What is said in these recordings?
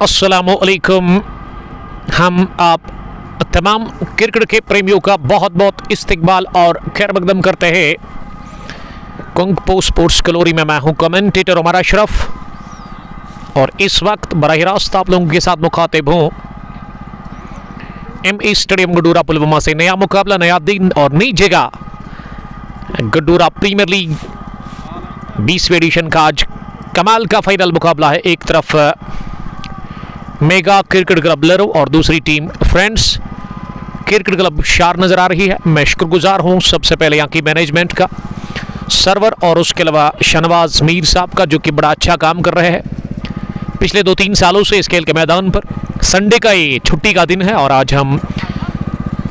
अस्सलामुअलैकुम। हम आप तमाम क्रिकेट के प्रेमियों का बहुत बहुत इस्तकबाल और खैर मकदम करते हैं। कुंग स्पोर्ट्स कलोरी में मैं हूं कमेंटेटर उमर अशरफ और इस वक्त बराह रास्त आप लोगों के साथ मुखातिब हूं MA स्टेडियम गडूरा पुलवामा से। नया मुकाबला, नया दिन और नई जगह। गडूरा प्रीमियर लीग 20वीं एडिशन का आज कमाल का फाइनल मुकाबला है। एक तरफ मेगा क्रिकेट क्लब लरो और दूसरी टीम फ्रेंड्स क्रिकेट क्लब शार नजर आ रही है। मैं शुक्रगुजार हूं सबसे पहले यहाँ की मैनेजमेंट का, सर्वर और उसके अलावा शहनवाज मीर साहब का, जो कि बड़ा अच्छा काम कर रहे हैं पिछले 2-3 सालों से इस खेल के मैदान पर। संडे का ये छुट्टी का दिन है और आज हम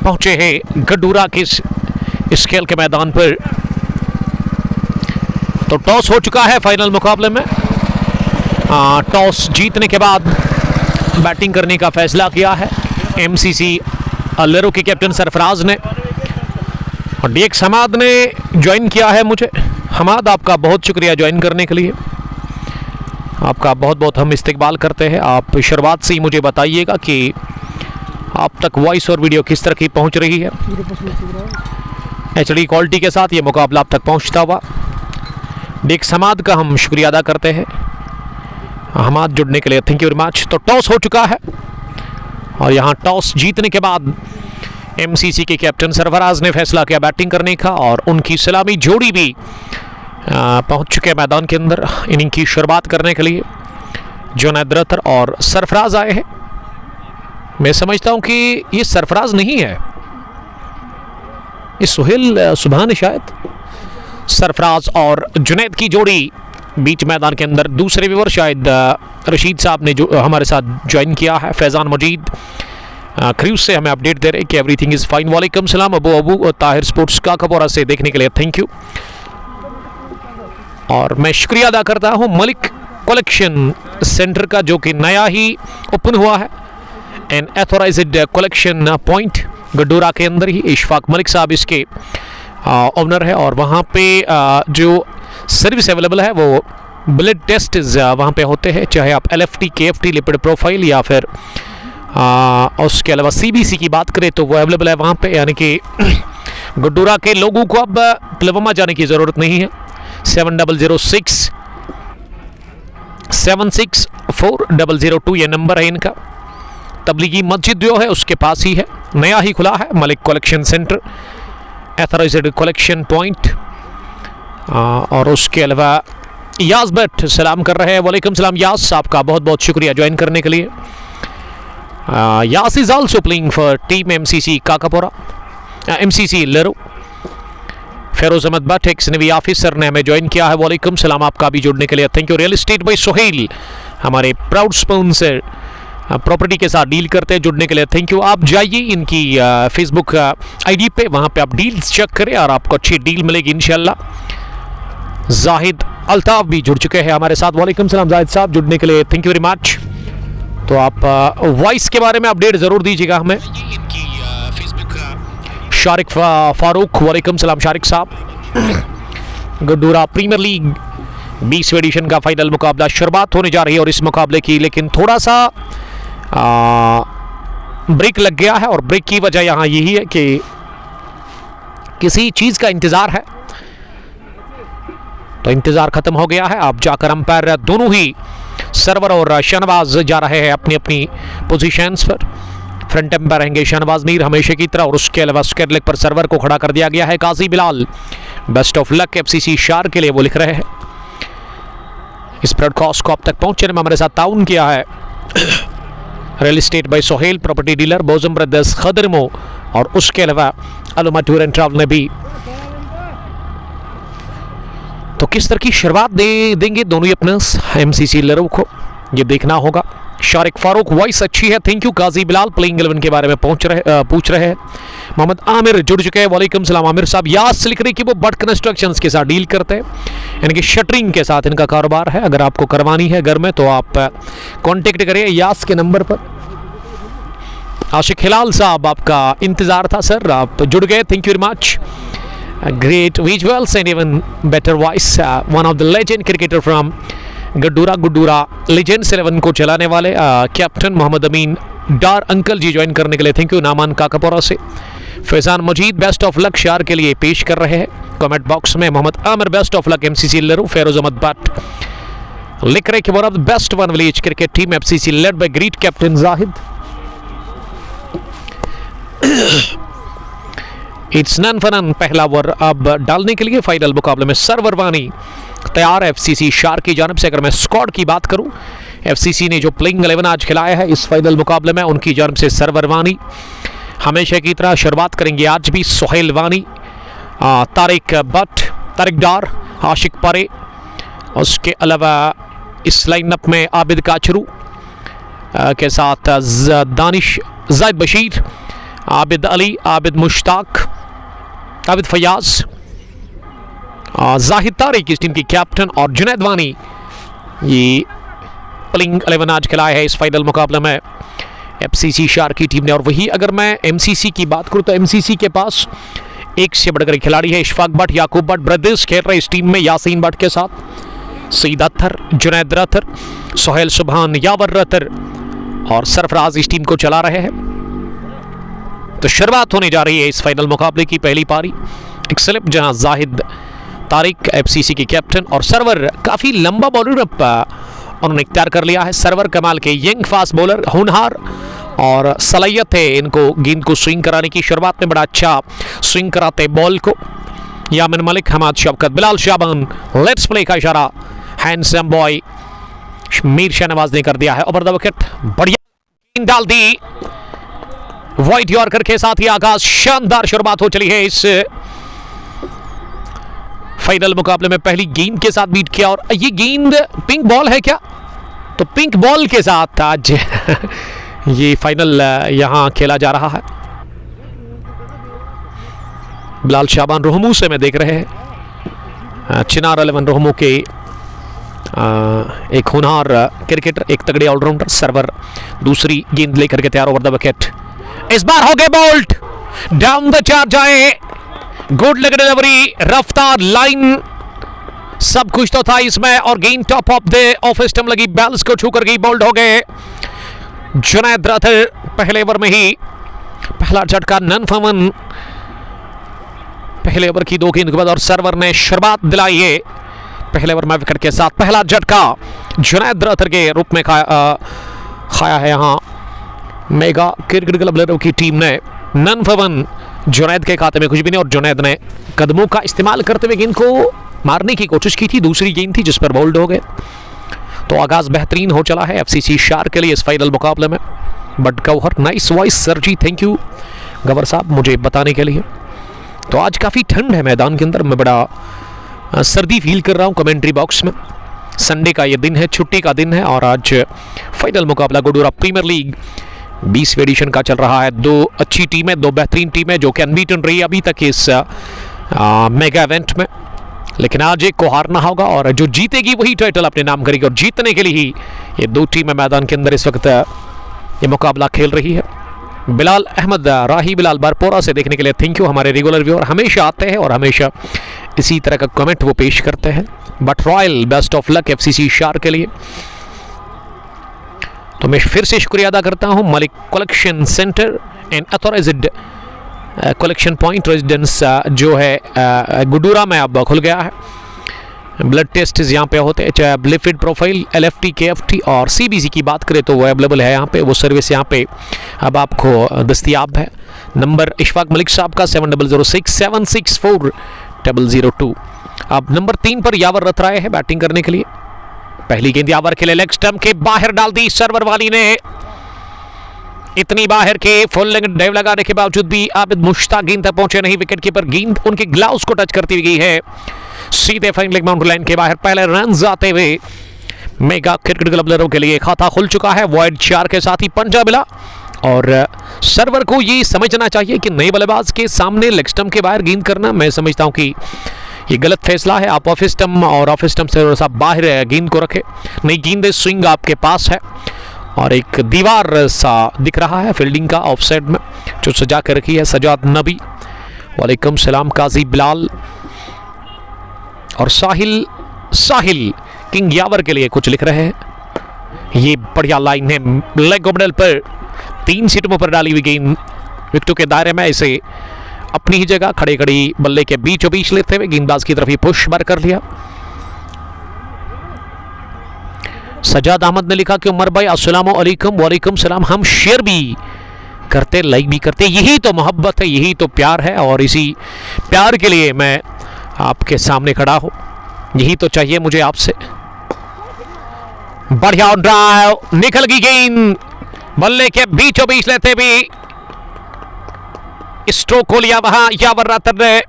पहुंचे हैं गडूरा के इस खेल के मैदान पर। तो टॉस हो चुका है फाइनल मुकाबले में। टॉस जीतने के बाद बैटिंग करने का फैसला किया है MCC लरो के कैप्टन सरफराज ने और DX हमाद ने ज्वाइन किया है मुझे। हमाद, आपका बहुत शुक्रिया ज्वाइन करने के लिए। आपका बहुत बहुत हम इस्तकबाल करते हैं। आप शुरुआत से ही मुझे बताइएगा कि आप तक वॉइस और वीडियो किस तरह की पहुंच रही है। HD क्वालिटी के साथ ये मुकाबला आप तक पहुंचता हुआ। DX हमाद का हम शुक्रिया अदा करते हैं। हमाद जुड़ने के लिए थैंक यू वेरी मच। तो टॉस हो चुका है और यहाँ टॉस जीतने के बाद MCC के कैप्टन सरफराज ने फैसला किया बैटिंग करने का और उनकी सलामी जोड़ी भी पहुंच चुके हैं मैदान के अंदर इनिंग की शुरुआत करने के लिए। जुनैद रतर और सरफराज आए हैं। मैं समझता हूं कि ये सरफराज नहीं है, ये सुहेल सुभान शायद। सरफराज और जुनैद की जोड़ी बीच मैदान के अंदर। दूसरे व्यूअर शायद रशीद साहब ने जो हमारे साथ ज्वाइन किया है। फैजान मजीद क्रूज से हमें अपडेट दे रहे हैं कि एवरीथिंग इज़ फाइन। वालेकुम सलाम अबू और ताहिर स्पोर्ट्स का कपोरा से देखने के लिए थैंक यू। और मैं शुक्रिया अदा करता हूं मलिक कलेक्शन सेंटर का, जो कि नया ही ओपन हुआ है। एन एथोराइज्ड कलेक्शन पॉइंट गडूरा के अंदर ही। इशफाक मलिक साहब इसके ओनर है और वहाँ पे जो सर्विस अवेलेबल है वो ब्लड टेस्ट वहाँ पे होते हैं, चाहे आप LFT KFT लिपिड प्रोफाइल या फिर उसके अलावा CBC की बात करें तो वो अवेलेबल है वहाँ पे। यानी कि गडूरा के लोगों को अब पुलवामा जाने की ज़रूरत नहीं है। 7006 76402 ये नंबर है इनका। तबलीगी मस्जिद जो है उसके पास ही है, नया ही खुला है Malik collection centre authorised collection point. और उसके अलावा यास भट्ट सलाम कर रहे हैं। वालेकुम सलाम यास साहब का बहुत बहुत शुक्रिया ज्वाइन करने के लिए। Yas is also playing for team MCC Kakapora MCC Laroo. Feroz Ahmad Bhat ex navy officer ने हमें ज्वाइन किया है। वालेकुम सलाम, आपका भी जुड़ने के लिए thank you. Real estate by Sohail हमारे प्राउड स्पॉन्सर, प्रॉपर्टी के साथ डील करते हैं, जुड़ने के लिए थैंक यू। आप जाइए इनकी फेसबुक ID पे, वहाँ पे आप डील्स चेक करें और आपको अच्छी डील मिलेगी इंशाल्लाह। जाहिद अल्ताफ भी जुड़ चुके हैं हमारे साथ। वालेकुम सलाम जाहिद साहब, जुड़ने के लिए थैंक यू वेरी मच। तो आप वॉइस के बारे में अपडेट ज़रूर दीजिएगा हमें। शारिक फारूक, वालेकुम सलाम शारिक साहब। गडूरा प्रीमियर लीग 20वीं एडिशन का फाइनल मुकाबला शुरुआत होने जा रही है और इस मुकाबले की लेकिन थोड़ा सा ब्रेक लग गया है और ब्रेक की वजह यहाँ यही है कि किसी चीज़ का इंतज़ार है। तो इंतज़ार ख़त्म हो गया है। अब जाकर अंपायर दोनों ही सर्वर और शहनवाज जा रहे हैं अपनी अपनी पोजीशंस पर। फ्रंट एम्पायर रहेंगे शहनवाज मीर हमेशा की तरह और उसके अलावा स्क्वायर लेग पर सर्वर को खड़ा कर दिया गया है Qazi Bilal. Best of luck FCC शार के लिए वो लिख रहे हैं। इस ब्रॉडकास्ट को आप तक पहुंचने में हमारे साथ ताउन किया है real estate by Sohail property dealer, बोजम ब्रदर्स खदरमो और उसके अलावा अलुमा टूर एंड ट्रैवल ने भी। तो किस तरह की शुरुआत देंगे दोनों ही अपने MCC लरो को, ये देखना होगा। शारिक फारूक वॉइस अच्छी है, thank you. Qazi Bilal playing 11 के बारे में पूछ रहे हैं। मोहम्मद आमिर जुड़ चुके हैं। वालेकुम सलाम आमिर साहब। यास लिख रहे कि वो बट कंस्ट्रक्शंस के साथ डील करते हैं, यानी कि शटरिंग के साथ इनका कारोबार है। अगर आपको करवानी है घर में तो आप कांटेक्ट करिए यास के नंबर पर। आशिक हिलाल साहब, आपका इंतज़ार था सर, आप जुड़ गए, thank you very much. Great visuals and even better voice. One of the legend cricketer from Gudoora legends 11 को चलाने वाले captain Mohammad Amin Dar uncle ji join करने के लिए थैंक यू। नामान काकापोरा से Faizan Majid best of luck शार के लिए पेश कर रहे हैं कमेंट बॉक्स में। Mohammad Aamir best of luck MCC Laroo. Feroz Ahmad Bhat लिख रहे कि one of the best one village cricket team FCC led by great captain Zahid. It's none फनन पहला ओवर अब डालने के लिए फाइनल मुकाबले में सर्वर वानी तैयार है एफसीसी शार की जानिब से। अगर मैं स्क्वाड की बात करूं, एफसीसी ने जो प्लेइंग 11 आज खिलाया है इस फाइनल मुकाबले में, उनकी जानिब से सर्वर वानी हमेशा की तरह शुरुआत करेंगे आज भी। सोहेल वानी, तारिक भट्ट, तारिक डार, आशिक परे, उसके अलावा इस लाइनअप में आबिद काचरू के साथ दानिश, जायद बशीर, आबिद अली, आबिद मुश्ताक, आबिद फयाज, जाहिद तारिक इस टीम की कैप्टन और जुनैद वानी ये प्लेइंग 11 आज खिलाया है इस फाइनल मुकाबले में एफसीसी शार की टीम ने। और वही अगर मैं एमसीसी की बात करूं तो एमसीसी के पास एक से बढ़कर खिलाड़ी है। इशफाक भट्ट, याकूब भट्ट ब्रदर्स खेल रहे इस टीम में यासीन भट्ट के साथ, सईद अत्तर, जुनैद रतर, सोहेल सुबहान, यावर रतर और सरफराज इस टीम को चला रहे हैं। तो शुरुआत होने जा रही है इस फाइनल मुकाबले की पहली पारी। एक स्लिप जहां जाहिद तारिक एफसीसी के कैप्टन और सर्वर काफ़ी लंबा बॉलर उन्होंने इख्तियार कर लिया है। सर्वर कमाल के यंग फास्ट बॉलर, होनहार और सलाहियत है इनको गेंद को स्विंग कराने की। शुरुआत में बड़ा अच्छा स्विंग कराते बॉल को। यामिन मलिक, हमाद शौकत, बिलाल शाबान, लेट्स प्ले का इशारा, हैंडसम बॉय मीर शाहनवाज ने कर दिया है ओवर द विकेट। बढ़िया गेंद डाल दी वाइड यॉर्कर के साथ ही आगाज शानदार शुरुआत हो चली है इस फाइनल मुकाबले में। पहली गेंद के साथ बीट किया और ये गेंद पिंक बॉल है क्या? तो पिंक बॉल के साथ आज ये फाइनल यहां खेला जा रहा है। बिलाल शाबान रोहमू से मैं देख रहे हैं, चिनार 11 रोहमू के एक होनहार क्रिकेटर, एक तगड़े ऑलराउंडर। सर्वर दूसरी गेंद लेकर के तैयार ओवर द विकेट। इस बार हो गए बोल्ट, डाउन द चार जाए, गुड लेग डिलीवरी, रफ्तार, लाइन सब कुछ तो था इसमें और गेंद top of the off stump लगी, बैल्स को छूकर गई, बोल्ड हो गए जुनैद रतर। पहले ओवर में ही पहला झटका नन फमन पहले ओवर की 2 गेंद के बाद और सर्वर ने शुरुआत दिलाई है पहले ओवर में विकेट के साथ। पहला झटका जुनैद रतर के रूप में खाया है यहां मेगा क्रिकेट क्लब लखनऊ की टीम ने। नन फवन जुनैद के खाते में कुछ भी नहीं और जुनैद ने कदमों का इस्तेमाल करते हुए गेंद को मारने की कोशिश की थी। दूसरी गेंद थी जिस पर बोल्ड हो गए। तो आगाज बेहतरीन हो चला है एफसीसी शार के लिए इस फाइनल मुकाबले में। Butt Gauhar, nice voice sir ji, thank you Gowhar साहब मुझे बताने के लिए। तो आज काफ़ी ठंड है मैदान के अंदर, मैं बड़ा सर्दी फील कर रहा हूँ कमेंट्री बॉक्स में। संडे का ये दिन है, छुट्टी का दिन है और आज फाइनल मुकाबला गुडूरा प्रीमियर लीग 20वीं एडिशन का चल रहा है। 2 अच्छी टीमें, 2 बेहतरीन टीमें जो कि अनबीटन रही अभी तक इस मेगा इवेंट में, लेकिन आज एक को हारना होगा और जो जीतेगी वही टाइटल अपने नाम करेगी। और जीतने के लिए ही ये 2 टीमें मैदान के अंदर इस वक्त ये मुकाबला खेल रही है। बिलाल अहमद राही, बिलाल बारपोरा से देखने के लिए थैंक यू। हमारे रेगुलर व्यूअर हमेशा आते हैं और हमेशा इसी तरह का कमेंट वो पेश करते हैं। But royal best of luck FCC शार के लिए। तो मैं फिर से शुक्रिया अदा करता हूं Malik collection centre and authorised collection point residence जो है गुडूरा में अब खुल गया है। ब्लड टेस्ट यहाँ पे होते हैं, चाहे लिपिड प्रोफाइल, LFT, KFT और CBC की बात करें तो वो अवेलेबल है यहाँ पे। वो सर्विस यहाँ पे अब आपको दस्तियाब है। नंबर इशफाक मलिक साहब का 7006764002। अब नंबर 3 पर यावर रतराए है बैटिंग करने के लिए। पहली गेंद यावर के लिए लेग स्टंप के बाहर डाल दी सर्वर वाली ने। इतनी बाहर के फुल लेग ड्राइव लगाने के बावजूद भी आबिद मुश्ताक गेंद तक पहुंचे नहीं। विकेट कीपर गेंद उनके ग्लव्स को टच करती गई है सीधे फाइन लेग बाउंड्री लाइन के बाहर। पहले रन आते हुए मेगा क्रिकेट क्लब लखनऊ के लिए खाता खुल चुका है। वाइड 4 के साथ ही पंजा मिला और सर्वर को ये समझना चाहिए कि नए बल्लेबाज के सामने लेग स्टंप के बाहर गेंद करना, मैं समझता हूं कि ये गलत फैसला है। आप ऑफ स्टंप और ऑफ स्टंप से थोड़ा सा बाहर गेंद को रखें। नई गेंद स्विंग आपके पास है और एक दीवार सा दिख रहा है फील्डिंग का ऑफ साइड में जो सजा कर रखी है सजाद नबी। वालेकुम सलाम काजी बिलाल और साहिल किंग यावर के लिए कुछ लिख रहे हैं। ये बढ़िया लाइन है लेग मिडल पर, 3 सीटों पर डाली हुई गेंद विकेटों के दायरे में, इसे अपनी ही जगह खड़े खड़ी बल्ले के बीचों बीच लेते हुए गेंदबाज की तरफ ही पुश मार कर लिया। सजाद अहमद ने लिखा कि उमर भाई अस्सलाम वालेकुम। वालेकुम सलाम। हम शेयर भी करते, लाइक भी करते, यही तो मोहब्बत है, यही तो प्यार है, और इसी प्यार के लिए मैं आपके सामने खड़ा हूं, यही तो चाहिए मुझे आपसे। बढ़िया ड्राइव, निकल गई गेंद बल्ले के बीचों बीच लेते भी स्ट्रोक को लिया वहां यावर रातर ने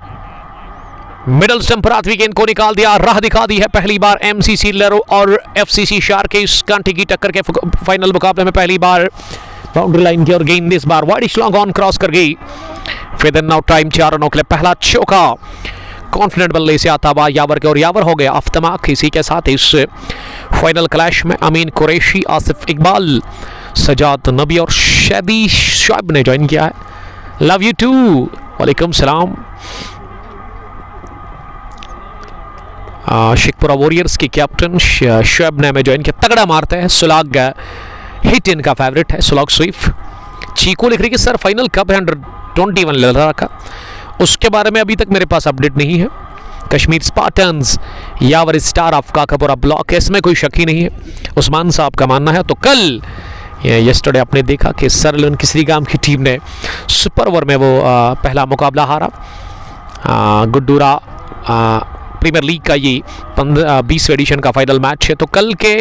मिडल स्टंप पर आती गेंद को निकाल दिया, राह दिखा दी है पहली बार एमसीसी लेरो और एफसीसी शार के इस कांटे की टक्कर के फाइनल मुकाबले में पहली बार बाउंड्री लाइन की और गेंद इस बार वाइड लॉन्ग ऑन क्रॉस कर गई। फिर नाउ टाइम 4 रनों के लिए पहला चौका कॉन्फिडेंट बल्ले से आता हुआ यावर के, और यावर हो गया अफ्तमाक। इसी के साथ इस फाइनल क्लैश में अमीन कुरैशी, आसिफ इकबाल, सजाद नबी और शैदी शाइब ने ज्वाइन किया है। Love you too. वालेकुम सलाम। शेखपुरा वॉरियर्स के कैप्टन शुएब ने हमें ज्वाइन किया। तगड़ा मारते हैं, सुलाग हिट इनका फेवरेट है, सुलाग स्वीफ। चीको लिख रही कि सर फाइनल कब है 121 लड़ा का, उसके बारे में अभी तक मेरे पास अपडेट नहीं है। कश्मीर स्पार्टन्स यावर स्टार अफका का पूरा ब्लॉक है, इसमें कोई शक ही नहीं है, उस्मान साहब का मानना है। तो कल यस्टरडे आपने देखा कि सरलन किसरीगाम की टीम ने सुपर ओवर में वो पहला मुकाबला हारा। गुड्डूरा प्रीमियर लीग का ये 20वें एडिशन का फाइनल मैच है। तो कल के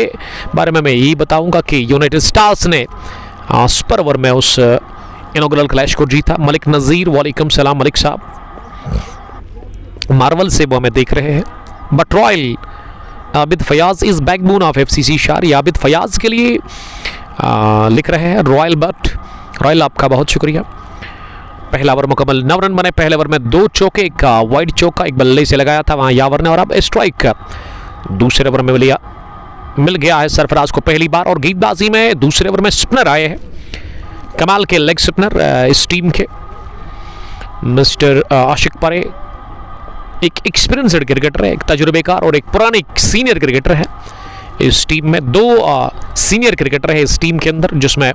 बारे में मैं यही बताऊंगा कि यूनाइटेड स्टार्स ने सुपर ओवर में उस इनॉग्रल क्लैश को जीता। मलिक नज़ीर, वालेकुम सलाम मलिक साहब, मार्वल से वो हमें देख रहे हैं। But royal Abid Fayaz is backbone of FCC Shar, Abid Fayaz के लिए लिख रहे हैं रॉयल। बट रॉयल आपका बहुत शुक्रिया। पहला ओवर मुकम्मल, 9 रन बने पहले ओवर में, 2 चौके, एक वाइड चौका एक बल्ले से लगाया था वहां यावर ने, और अब स्ट्राइक दूसरे ओवर में मिल गया है सरफराज को पहली बार। और गेंदबाजी में दूसरे ओवर में स्पिनर आए हैं, कमाल के लेग स्पिनर इस टीम के मिस्टर आशिक परे। एक एक्सपीरियंस्ड क्रिकेटर है, एक तजुर्बेकार और एक पुराने सीनियर क्रिकेटर है इस टीम में। 2 सीनियर क्रिकेटर है इस टीम के अंदर, जिसमें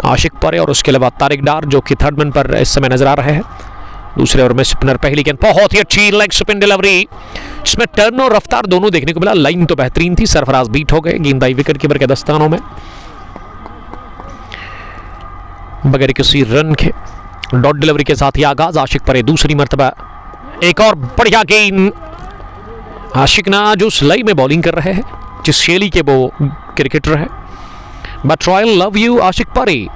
आशिक परे और उसके अलावा तारिक डार जो कि थर्ड मैन पर इस समय नजर आ रहे हैं। दूसरे ओवर में स्पिनर, पहली गेंद बहुत ही अच्छी लेग स्पिन डिलीवरी, जिसमें टर्न और रफ्तार दोनों देखने को मिला। लाइन तो बेहतरीन थी, सरफराज बीट हो गए, गेंदाई विकेट कीपर के दस्तानों में बगैर किसी रन के। डॉट डिलीवरी के साथ ही आगाज आशिक परे दूसरी मर्तबा, एक और बढ़िया गेंद। आशिक ना जो सिलाई में बॉलिंग कर रहे हैं, जिस शैली के वो क्रिकेटर है। बट रॉयल लव यू आशिक परे,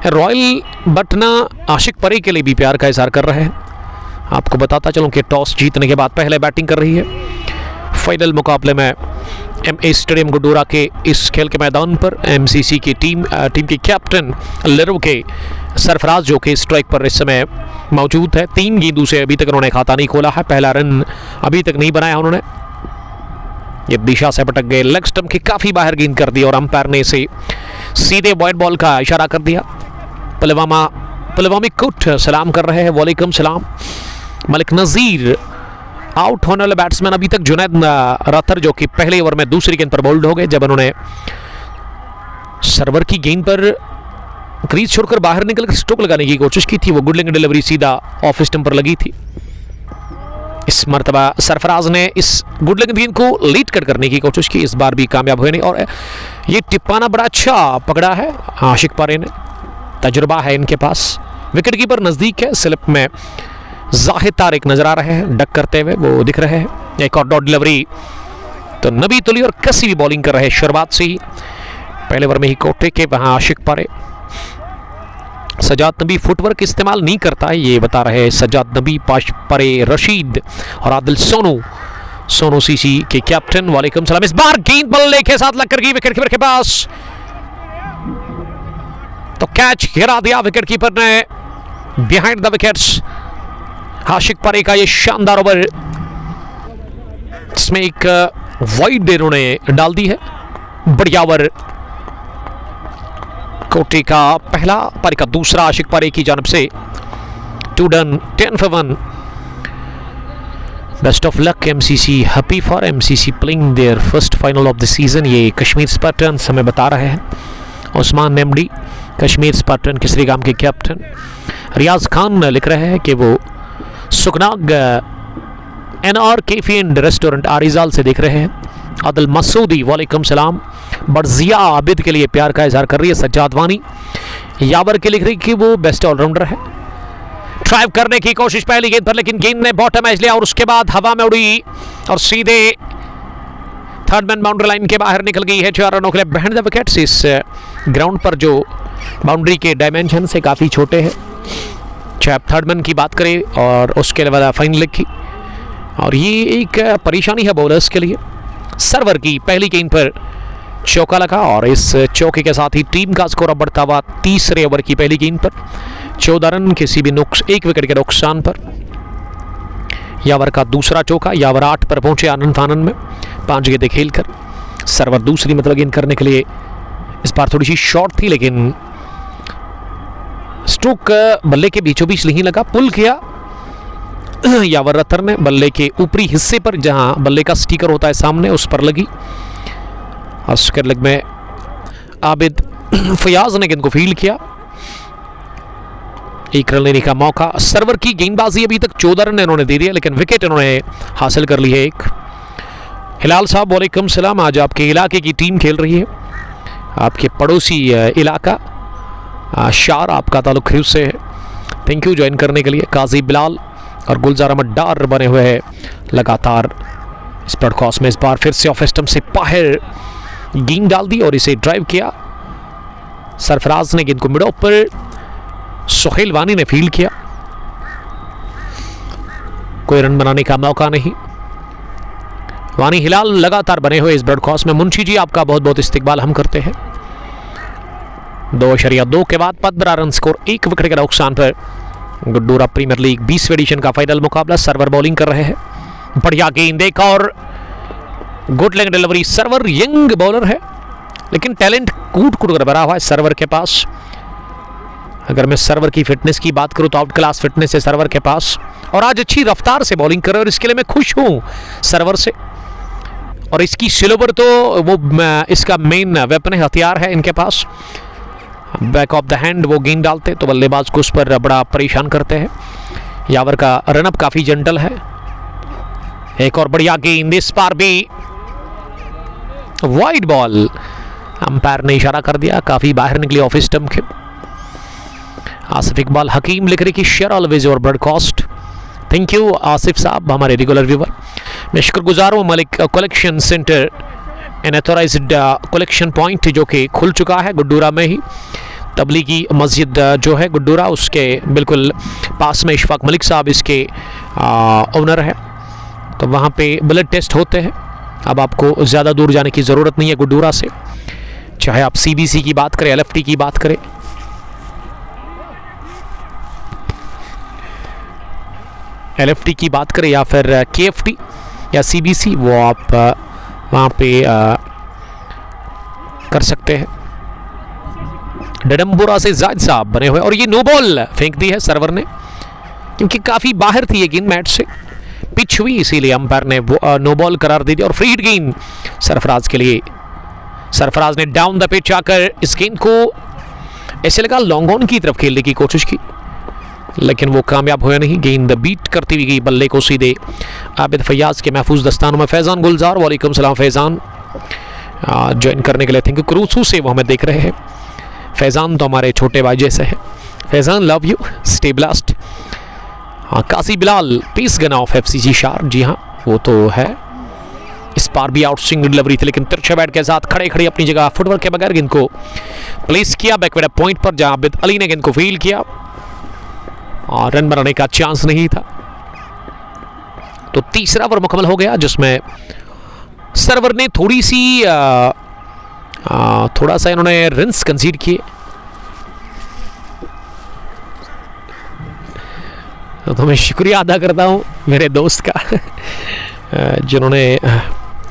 रॉयल बट ना आशिक परे के लिए भी प्यार का इजहार कर रहे हैं। आपको बताता चलूं कि टॉस जीतने के बाद पहले बैटिंग कर रही है फाइनल मुकाबले में एमए स्टेडियम गुड्डूरा के इस खेल के मैदान पर एमसीसी की टीम के कैप्टन लेरो के सरफराज जो कि स्ट्राइक पर इस समय मौजूद है। 3 गेंदों से अभी तक उन्होंने खाता नहीं खोला है, पहला रन अभी तक नहीं बनाया उन्होंने। ये दिशा से भटक गए, लेग स्टंप की काफी बाहर गेंद कर दी और अंपायर ने इसे सीधे वाइड बॉल का इशारा कर दिया। पुलवामी कुट सलाम कर रहे हैं, वालेकुम सलाम। मलिक नज़ीर, आउट होने वाले बैट्समैन अभी तक जुनैद राथर जो कि पहले ओवर में दूसरी गेंद पर बोल्ड हो गए, जब उन्होंने सर्वर की गेंद पर क्रीज छोड़कर बाहर निकलकर स्ट्रोक लगाने की कोशिश की थी। वो गुड लेग डिलीवरी सीधा ऑफ स्टंप पर लगी थी। इस मर्तबा सरफराज ने इस गुड लेग गेंद को लीड कट करने की कोशिश की, इस बार भी कामयाब हुए नहीं। और ये टिप्पाना बड़ा अच्छा पकड़ा है आशिक परे ने, तजुर्बा है इनके पास। विकेट कीपर नजदीक है, स्लिप में जाहिद तारिक नजर आ रहे हैं, डक करते हुए वो दिख रहे हैं। एक और डॉट डिलीवरी, तो नबी तुली और कसी भी बॉलिंग कर रहे हैं शुरुआत से ही। पहले ओवर में ही कोटे के वहां आशिक परे। सजाद नबी फुटवर्क इस्तेमाल नहीं करता है, ये बता रहे हैं सजाद नबी। परे रशीद और आदिल सोनू सीसी के कैप्टन, वालेकुम सलाम। इस बार गेंद बल्ले के साथ लगकर गई विकेट कीपर के पास, तो कैच गिरा दिया विकेट कीपर ने बिहाइंड द विकेट्स। आशिक परे का ये शानदार ओवर, इसमें एक वाइड इन्होंने डाल दी है। बढ़िया ओवर, कोटे का पहला, परे का दूसरा आशिक परे की जानब से। 2 done, 10 for 1। Best of luck MCC, happy for MCC playing their first final of the season. ये कश्मीर स्पार्टन्स हमें बता रहे हैं। उस्मान नेमडी, कश्मीर स्पार्टन केसरीगाम के कैप्टन। रियाज खान लिख रहे हैं कि वो Suknag NR cafe and restaurant Arizal से देख रहे हैं। आदिल मसूदी वालेकुम सलाम। बर्जिया आबिद के लिए प्यार का इजहार कर रही है। सज्जाद वानी यावर के लिख रही कि वो बेस्ट ऑलराउंडर है। ड्राइव करने की कोशिश पहली गेंद पर, लेकिन गेंद ने बॉटम एज लिया और उसके बाद हवा में उड़ी और सीधे थर्ड मैन बाउंड्री लाइन के बाहर निकल गई है। 4 रनों के लिए बिहाइंड द विकेट्स। इस ग्राउंड पर जो बाउंड्री के डायमेंशन से काफ़ी छोटे हैं, चाहे आप थर्ड मैन की बात करें और उसके अलावा फाइनल लेग की, और ये एक परेशानी है बॉलर्स के लिए। सर्वर की पहली गेंद पर चौका लगा और इस चौके के साथ ही टीम का स्कोर अब बढ़ता हुआ तीसरे ओवर की पहली गेंद पर 14 रन किसी भी एक विकेट के नुकसान पर। यावर का दूसरा चौका, यावर 8 पर पहुंचे आनंद फानन में 5 गेंदें खेलकर। सर्वर दूसरी मतलब गेंद करने के लिए इस बार थोड़ी सी शॉर्ट थी, लेकिन स्ट्रोक बल्ले के बीचों बीच नहीं लगा, पुल किया यावर रत्तर ने बल्ले के ऊपरी हिस्से पर, जहां बल्ले का स्टिकर होता है सामने, उस पर लगी। और स्क्वायर लेग में आबिद फयाज ने गेंद को फील्ड किया। 1 रन लेने का मौका। सर्वर की गेंदबाजी अभी तक 14 रन इन्होंने दे दिया, लेकिन विकेट इन्होंने हासिल कर ली है 1। हिलाल साहब वालेकुम सलाम। आज आपके इलाके की टीम खेल रही है, आपके पड़ोसी इलाका शार, आपका ताल्लुक खरीद से है। थैंक यू ज्वाइन करने के लिए। काजी बिलाल और गुलजार अहमद डार बने हुए हैं लगातार इस ब्रॉडकास्ट में। इस बार फिर से ऑफ स्टंप से बाहर गेंद डाल दी और इसे ड्राइव किया। सरफराज ने गेंद को मिड ऑफ पर, सुहेल वानी ने फील्ड किया। कोई रन बनाने का मौका नहीं। वानी हिलाल लगातार बने हुए इस ब्रॉडकास्ट में। मुंशी जी आपका बहुत बहुत इस्तकबाल हम करते हैं। 2.2 के बाद 15 रन स्कोर, 1 विकेट के नुकसान पर गुड्डूरा प्रीमियर लीग 20वीं एडिशन का फाइनल मुकाबला। सर्वर बॉलिंग कर रहे हैं। बढ़िया गेंद, एक और good leg delivery. Server young bowler है, लेकिन टैलेंट कूट कर भरा हुआ है सर्वर के पास। अगर मैं सर्वर की फिटनेस की बात करूं तो आउट क्लास फिटनेस है सर्वर के पास, और आज अच्छी रफ्तार से बॉलिंग कर रहे हैं और इसके लिए मैं खुश हूं सर्वर से। और इसकी स्लोवर तो वो इसका मेन वेपन है, हथियार है इनके पास। बैक ऑफ द हैंड वो गेंद डालते तो बल्लेबाज को उस पर बड़ा परेशान करते हैं। यावर का रनअप काफ़ी जेंटल है। एक और बढ़िया गेंद, इस बार भी वाइड बॉल। अंपायर ने इशारा कर दिया, काफ़ी बाहर निकली ऑफ स्टंप के। आसिफ इकबाल हकीम लिख रहे कि share always your broadcast. Thank you Asif साहब, हमारे रेगुलर व्यूवर। मैं शुक्रगुजार हूँ। Malik collection centre N authorised collection point जो कि खुल चुका है गुड्डूरा में ही। तबलीगी मस्जिद जो है गुड्डूरा, उसके बिल्कुल पास में इशफाक मलिक साहब इसके ओनर है। तो वहाँ पे ब्लड टेस्ट होते हैं। अब आपको ज़्यादा दूर जाने की ज़रूरत नहीं है गुड्डूरा से, चाहे आप CBC की बात करें, LFT की बात करें। LFT की बात करें या फिर KFT या CBC, वो आप वहाँ पे कर सकते हैं। डडम्बुरा से जायद साहब बने हुए, और ये नो बॉल फेंक दी है सर्वर ने, क्योंकि काफ़ी बाहर थी ये गेंद मैच से, पिच हुई, इसीलिए अंपायर ने नो बॉल करार दे दिया। और फ्री हिट गेंद सरफराज के लिए। सरफराज ने डाउन द पिच आकर इस गेंद को ऐसे लगा लॉन्ग ऑन की तरफ खेलने की कोशिश की, लेकिन वो कामयाब हुआ नहीं। गेंद बीट करती हुई गई बल्ले को सीधे आबिद फयाज के महफूज दस्तानों में। फैज़ान गुलजार वालेकुम सलाम। फैज़ान ज्वाइन करने के लिए थैंक यू। क्रूसू से वो हमें देख रहे हैं। फैज़ान तो हमारे छोटे भाई जैसे है। Faizan love you, stay blessed. हाँ, Qazi Bilal peace gun of FCG Shar, जी हाँ वो तो है। इस बार भी आउट स्विंग डिलीवरी थी, लेकिन तिरछे बैट के साथ खड़े खड़े अपनी जगह फुटवर्क के बगैर गेंद को प्लेस किया बैकवर्ड पॉइंट पर, जहां आबिद अली ने गेंद को फील्ड किया और रन बनाने का चांस नहीं था। तो तीसरा ओवर मुकम्मल हो गया, जिसमें सर्वर ने थोड़ा सा इन्होंने रन्स कंसीड किए। तो मैं शुक्रिया अदा करता हूँ मेरे दोस्त का जिन्होंने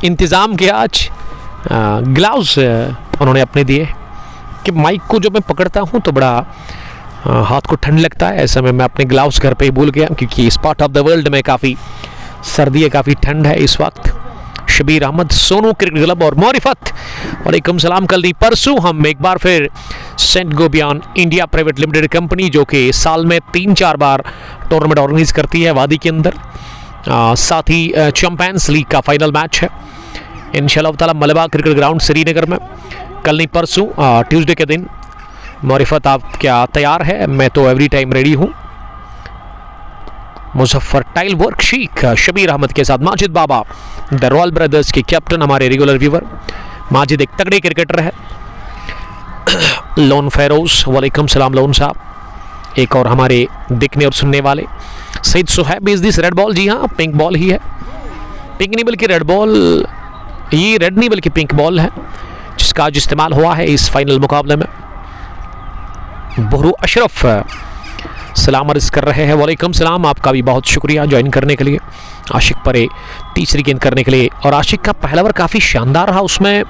इंतज़ाम किया। आज ग्लव्स उन्होंने अपने दिए कि माइक को जब मैं पकड़ता हूँ तो बड़ा हाथ को ठंड लगता है। ऐसे में मैं अपने ग्लव्स घर पे ही भूल गया, क्योंकि इस पार्ट ऑफ द वर्ल्ड में काफ़ी सर्दी है, काफ़ी ठंड है इस वक्त। शबीर अहमद सोनू क्रिकेट क्लब और मारिफत वालेकुम सलाम। कल नहीं परसों हम एक बार फिर Saint Gobain India private limited company जो कि साल में 3-4 बार टूर्नामेंट ऑर्गेनाइज करती है वादी के अंदर, साथ ही चैंपियंस लीग का फाइनल मैच है इंशाअल्लाह ताला मलबा क्रिकेट ग्राउंड श्रीनगर में कल नहीं परसों ट्यूसडे के दिन। मारिफत आप क्या तैयार है? मैं तो एवरी टाइम रेडी हूँ। मुजफ्फर टाइल वर्क शीख शबीर अहमद के साथ माजिद बाबा द रॉयल ब्रदर्स के कैप्टन, हमारे रेगुलर व्यूवर। माजिद एक तगड़े क्रिकेटर है। लोन फेरोज वालेकुम सलाम लोन साहब, एक और हमारे देखने और सुनने वाले। Syed Suhaib is this red ball? जी हाँ, पिंक बॉल ही है। पिंक नहीं बल्कि रेड बॉल, ये रेड नहीं बल्कि पिंक बॉल है जिसका आज इस्तेमाल हुआ है इस फाइनल मुकाबले में। बहरू अशरफ सलाम अर्ज कर रहे हैं। वालेकुम सलाम, आपका भी बहुत शुक्रिया ज्वाइन करने के लिए। आशिक परे तीसरी गेंद करने के लिए, और आशिक का पहला ओवर काफ़ी शानदार रहा, उसमें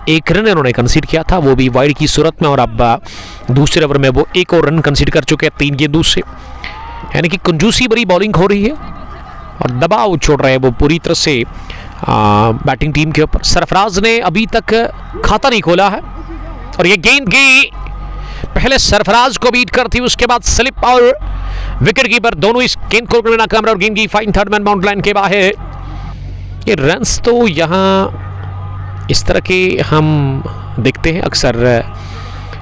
1 रन इन्होंने कंसीड किया था, वो भी वाइड की सूरत में, और अब दूसरे ओवर में वो 1 और रन कंसीड कर चुके हैं 3 गेंदों से। यानी कि कंजूसी भरी बॉलिंग हो रही है और दबाव छोड़ रहे हैं वो पूरी तरह से बैटिंग टीम के ऊपर। सरफराज ने अभी तक खाता नहीं खोला है और ये गेंद गई, पहले सरफराज को बीट करती, उसके बाद स्लिप और विकेट कीपर दोनों इस गेंद को नाकाम रहे और गेंद की fine third man boundary line के बाहर। ये रन्स तो यहाँ इस तरह के हम देखते हैं अक्सर,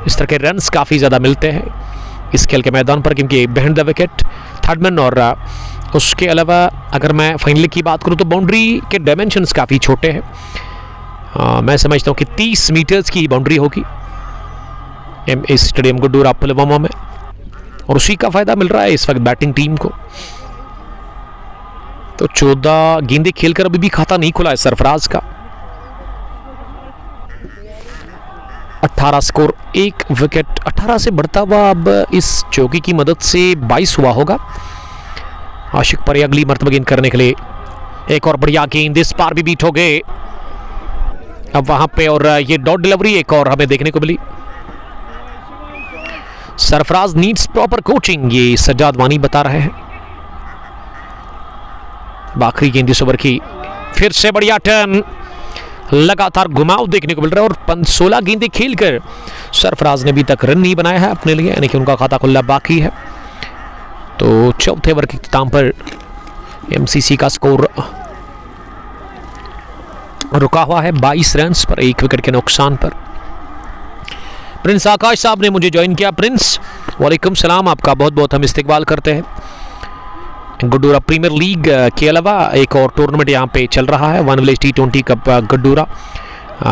इस तरह के रन्स काफ़ी ज़्यादा मिलते हैं इस खेल के मैदान पर, क्योंकि behind the wicket third man, और उसके अलावा अगर मैं फाइनली की बात करूँ तो बाउंड्री के डायमेंशंस काफ़ी छोटे हैं। मैं समझता हूँ कि 30 मीटर्स की बाउंड्री होगी इस स्टेडियम गुड्डूरा पुलवामा में, और उसी का फायदा मिल रहा है इस वक्त बैटिंग टीम को। तो 14 गेंदें खेलकर अभी भी खाता नहीं खुला है सरफराज का। 18 स्कोर, 1 विकेट, 18 से बढ़ता हुआ अब इस चौकी की मदद से 22 हुआ होगा। आशिक पर अगली मर्तबा गेंद करने के लिए एक और बढ़िया गेंद, इस पार भी बीट हो गए अब वहां पे, और ये डॉट डिलीवरी एक और हमें देखने को मिली। सरफराज नीड्स प्रॉपर कोचिंग, ये सज्जाद वानी बता रहे हैं। बाखरी गेंद इस ओवर की, फिर से बढ़िया टर्न, लगातार घुमाव देखने को मिल रहा है, और 16 गेंदें खेलकर सरफराज ने अभी तक रन नहीं बनाया है अपने लिए, यानी कि उनका खाता खुलना बाकी है। तो चौथे ओवर के इख्तिताम पर एमसीसी का स्कोर रुका हुआ है 22 रन पर 1 विकेट के नुकसान पर। प्रिंस आकाश साहब ने मुझे ज्वाइन किया। प्रिंस वालेकुम सलाम, आपका बहुत बहुत हम इस्तकबाल करते हैं। गुड्डूरा प्रीमियर लीग के अलावा एक और टूर्नामेंट यहाँ पे चल रहा है, one village T20 cup Gudoora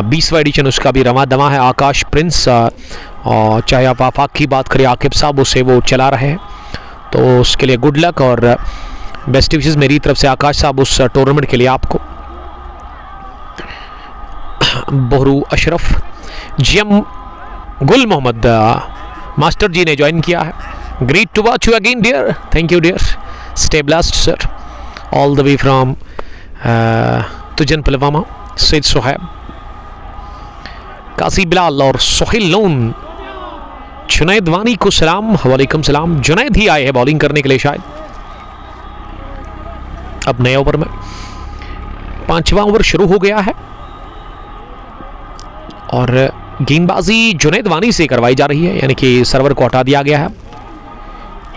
20वां एडिशन, उसका भी रवा दवा है। आकाश प्रिंस, और चाहे आप आफाक की बात करें आकिब साहब, उसे वो चला रहे हैं, तो उसके लिए गुड लक और बेस्ट विशेस मेरी तरफ से आकाश साहब उस टूर्नामेंट के लिए आपको। बहरू अशरफ, GM गुल मोहम्मद मास्टर जी ने ज्वाइन किया है। Great to watch you again dear, thank you dear, stay blessed sir, all the way from Tujjan Pulwama. Syed Suhaib, Qazi Bilal और सोहेल लोन, जुनैद वानी को सलाम, वालेकुम सलाम। जुनैद ही आए हैं बॉलिंग करने के लिए शायद। अब नए ओवर में 5वां ओवर शुरू हो गया है और गेंदबाजी जुनैद वानी से करवाई जा रही है, यानी कि सर्वर को हटा दिया गया है।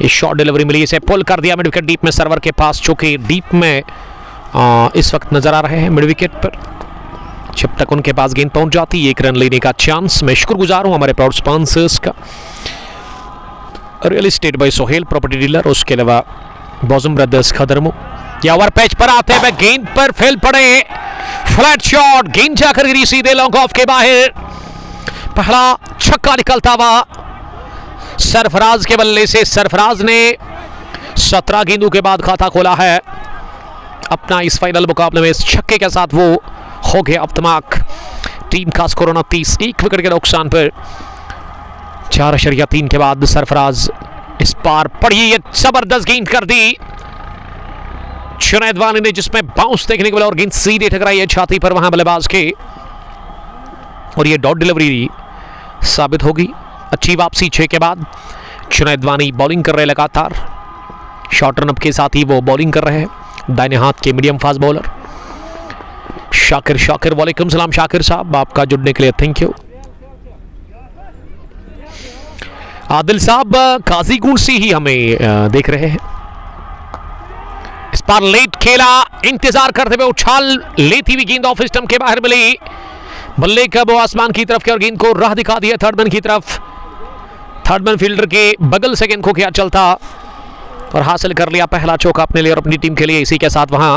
ये शॉर्ट डिलीवरी मिली, इसे पुल कर दिया मिड विकेट डीप में सर्वर के पास, चूंकि डीप में इस वक्त नजर आ रहे हैं मिड विकेट पर। जब तक उनके पास गेंद पहुंच जाती 1 रन लेने का चांस। मैं शुक्रगुजार हूं हमारे प्राउड स्पॉन्सर्स का, real estate by Sohail property dealer, उसके अलावा बॉजम ब्रदर्स खदरमो। या ओवर पैच पर आते हैं, गेंद पर फेल पड़े, फ्लैट शॉट, गेंद जाकर गिरी सीधे लॉन्ग ऑफ के बाहर। पहला छक्का निकलता हुआ सरफराज के बल्ले से। सरफराज ने 17 गेंदों के बाद खाता खोला है अपना इस फाइनल मुकाबले में। इस छक्के के साथ वो हो गया अब तमाक। टीम का स्कोर 29, 1 विकेट के नुकसान पर। 4.3 के बाद सरफराज इस पार पड़ी, ये जबरदस्त गेंद कर दी जुनैद वानी ने, जिसमें बाउंस देखने को मिला और गेंद सीधे टकराई है छाती पर वहां बल्लेबाज के, और ये डॉट डिलीवरी साबित होगी। अच्छी वापसी 6 के बाद। जुनैद वानी बॉलिंग कर रहे लगातार, शॉर्ट रन अप के साथ ही वो बॉलिंग कर रहे हैं। दाहिने हाथ के मीडियम फास्ट बॉलर शाकिर। वालेकुम सलाम शाकिर साहब, आपका जुड़ने के लिए थैंक यू। आदिल साहब काजीगुंड से ही हमें देख रहे हैं। इस बार लेट खेला, इंतजार करते हुए उछाल लेती हुई गेंद ऑफ स्टंप के बाहर मिली। बल्ले का वो आसमान की तरफ के और गेंद को राह दिखा दिया थर्डमैन की तरफ। थर्डमैन फील्डर के बगल से गेंद को किया चलता और हासिल कर लिया पहला चौका अपने लिए और अपनी टीम के लिए। इसी के साथ वहां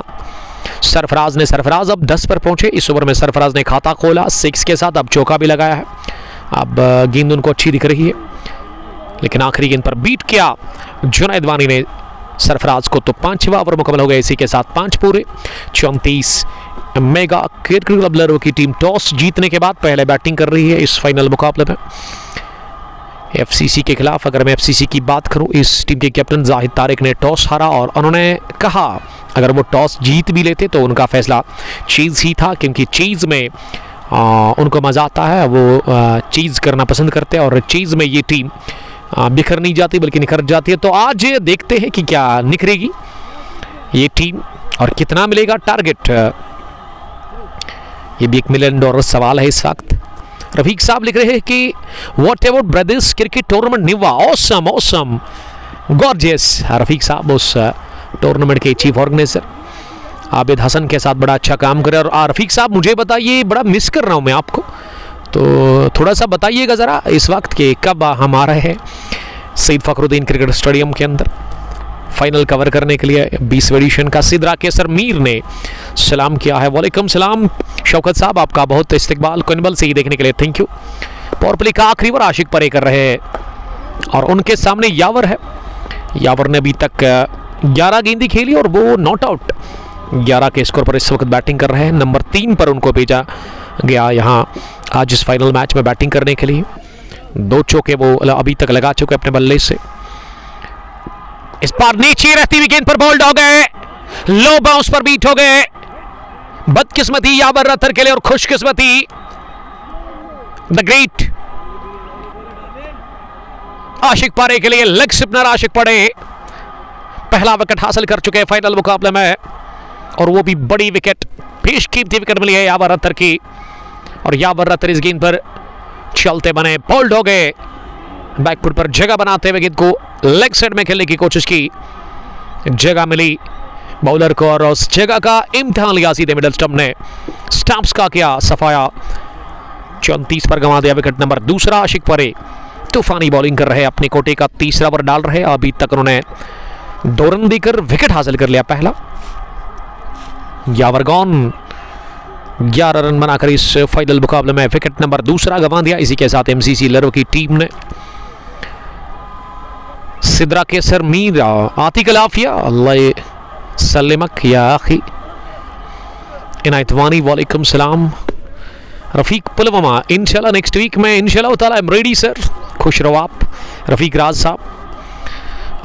सरफराज अब 10 पर पहुंचे। इस ओवर में सरफराज ने खाता खोला 6 के साथ, अब चौका भी लगाया है। अब गेंद उनको अच्छी दिख रही है, लेकिन आखिरी गेंद पर बीट किया जुनैद वानी ने सरफराज को। तो 5वां ओवर मुकम्मल हो गया। इसी के साथ 5 पूरे 34। मेगा क्रिकेट क्लब लड़ो की टीम टॉस जीतने के बाद पहले बैटिंग कर रही है इस फाइनल मुकाबले में एफसीसी के खिलाफ। अगर मैं एफसीसी की बात करूं, इस टीम के कैप्टन जाहिद तारिक ने टॉस हारा और उन्होंने कहा अगर वो टॉस जीत भी लेते तो उनका फैसला चीज़ ही था, क्योंकि चीज़ में उनको मज़ा आता है, वो चीज़ करना पसंद करते हैं और चीज़ में ये टीम बिखर नहीं जाती बल्कि निखर जाती है। तो आज देखते हैं कि क्या निखरेगी ये टीम और कितना मिलेगा टारगेट। ये भी $1 मिलियन सवाल है इस वक्त। रफीक साहब लिख रहे हैं कि what about brothers cricket tournament Niva, awesome gorgeous. Rafiq साहब उस टूर्नामेंट के चीफ ऑर्गेनाइजर आबिद हसन के साथ बड़ा अच्छा काम करे। और रफीक साहब मुझे बताइए, बड़ा मिस कर रहा हूँ मैं आपको, तो थोड़ा सा बताइएगा ज़रा इस वक्त के कब हम आ रहे हैं सईद फखरुद्दीन क्रिकेट स्टेडियम के अंदर फाइनल कवर करने के लिए। 20वीं एडिशन का सिद्रा केसर मीर ने सलाम किया है। वालेकुम सलाम शौकत साहब, आपका बहुत इस्तकबाल। कोनबल से ही देखने के लिए थैंक यू। पावर प्ले का आखिरी ओवर आशिक परे कर रहे हैं और उनके सामने यावर है। यावर ने अभी तक 11 गेंदें खेली और वो नॉट आउट 11 के स्कोर पर इस वक्त बैटिंग कर रहे हैं। नंबर 3 पर उनको भेजा गया यहाँ आज इस फाइनल मैच में बैटिंग करने के लिए। 2 चौके वो अभी तक लगा चुके अपने बल्ले से। इस बार नीचे रहती हुई गेंद पर बोल्ड हो गए, लो बाउंस पर बीट हो गए। बदकिस्मती यावर रत्तर के लिए और खुशकिस्मती द ग्रेट आशिक पारे के लिए। लेग स्पिनर आशिक पड़े पहला विकेट हासिल कर चुके हैं फाइनल मुकाबले में और वो भी बड़ी विकेट, पेशकीमती विकेट मिली है यावर रत्तर की। और यावर रत्तर इस गेंद पर चलते बने, बोल्ड हो गए। बैकफुट पर जगह बनाते हुए गेंद को लेग साइड में खेलने की कोशिश की, जगह मिली बॉलर को और उस जगह का इम्तिहान लिया सीधे मिडल स्टंप ने। स्टंप्स का किया सफाया, 34 पर गंवा दिया विकेट नंबर 2 आशिक परे। तूफानी बॉलिंग कर रहे, अपने कोटे का 3रा ओवर डाल रहे। अभी तक उन्होंने 2 रन देकर विकेट हासिल कर लिया पहला। यावर गॉन 11 रन बनाकर इस फाइनल मुकाबले में विकेट नंबर 2 गंवा दिया। इसी के साथ एमसीसी लरो की टीम ने सिद्रा केसर मीर आतिक अलाफिया अल्लाह सल्लमक या आखी इनायत वानी वालेकुम सलाम। रफीक पुलवामा इंशाल्लाह नेक्स्ट वीक में इंशाल्लाह ताला आई एम रेडी सर। खुश रहो आप रफीक राज साहब,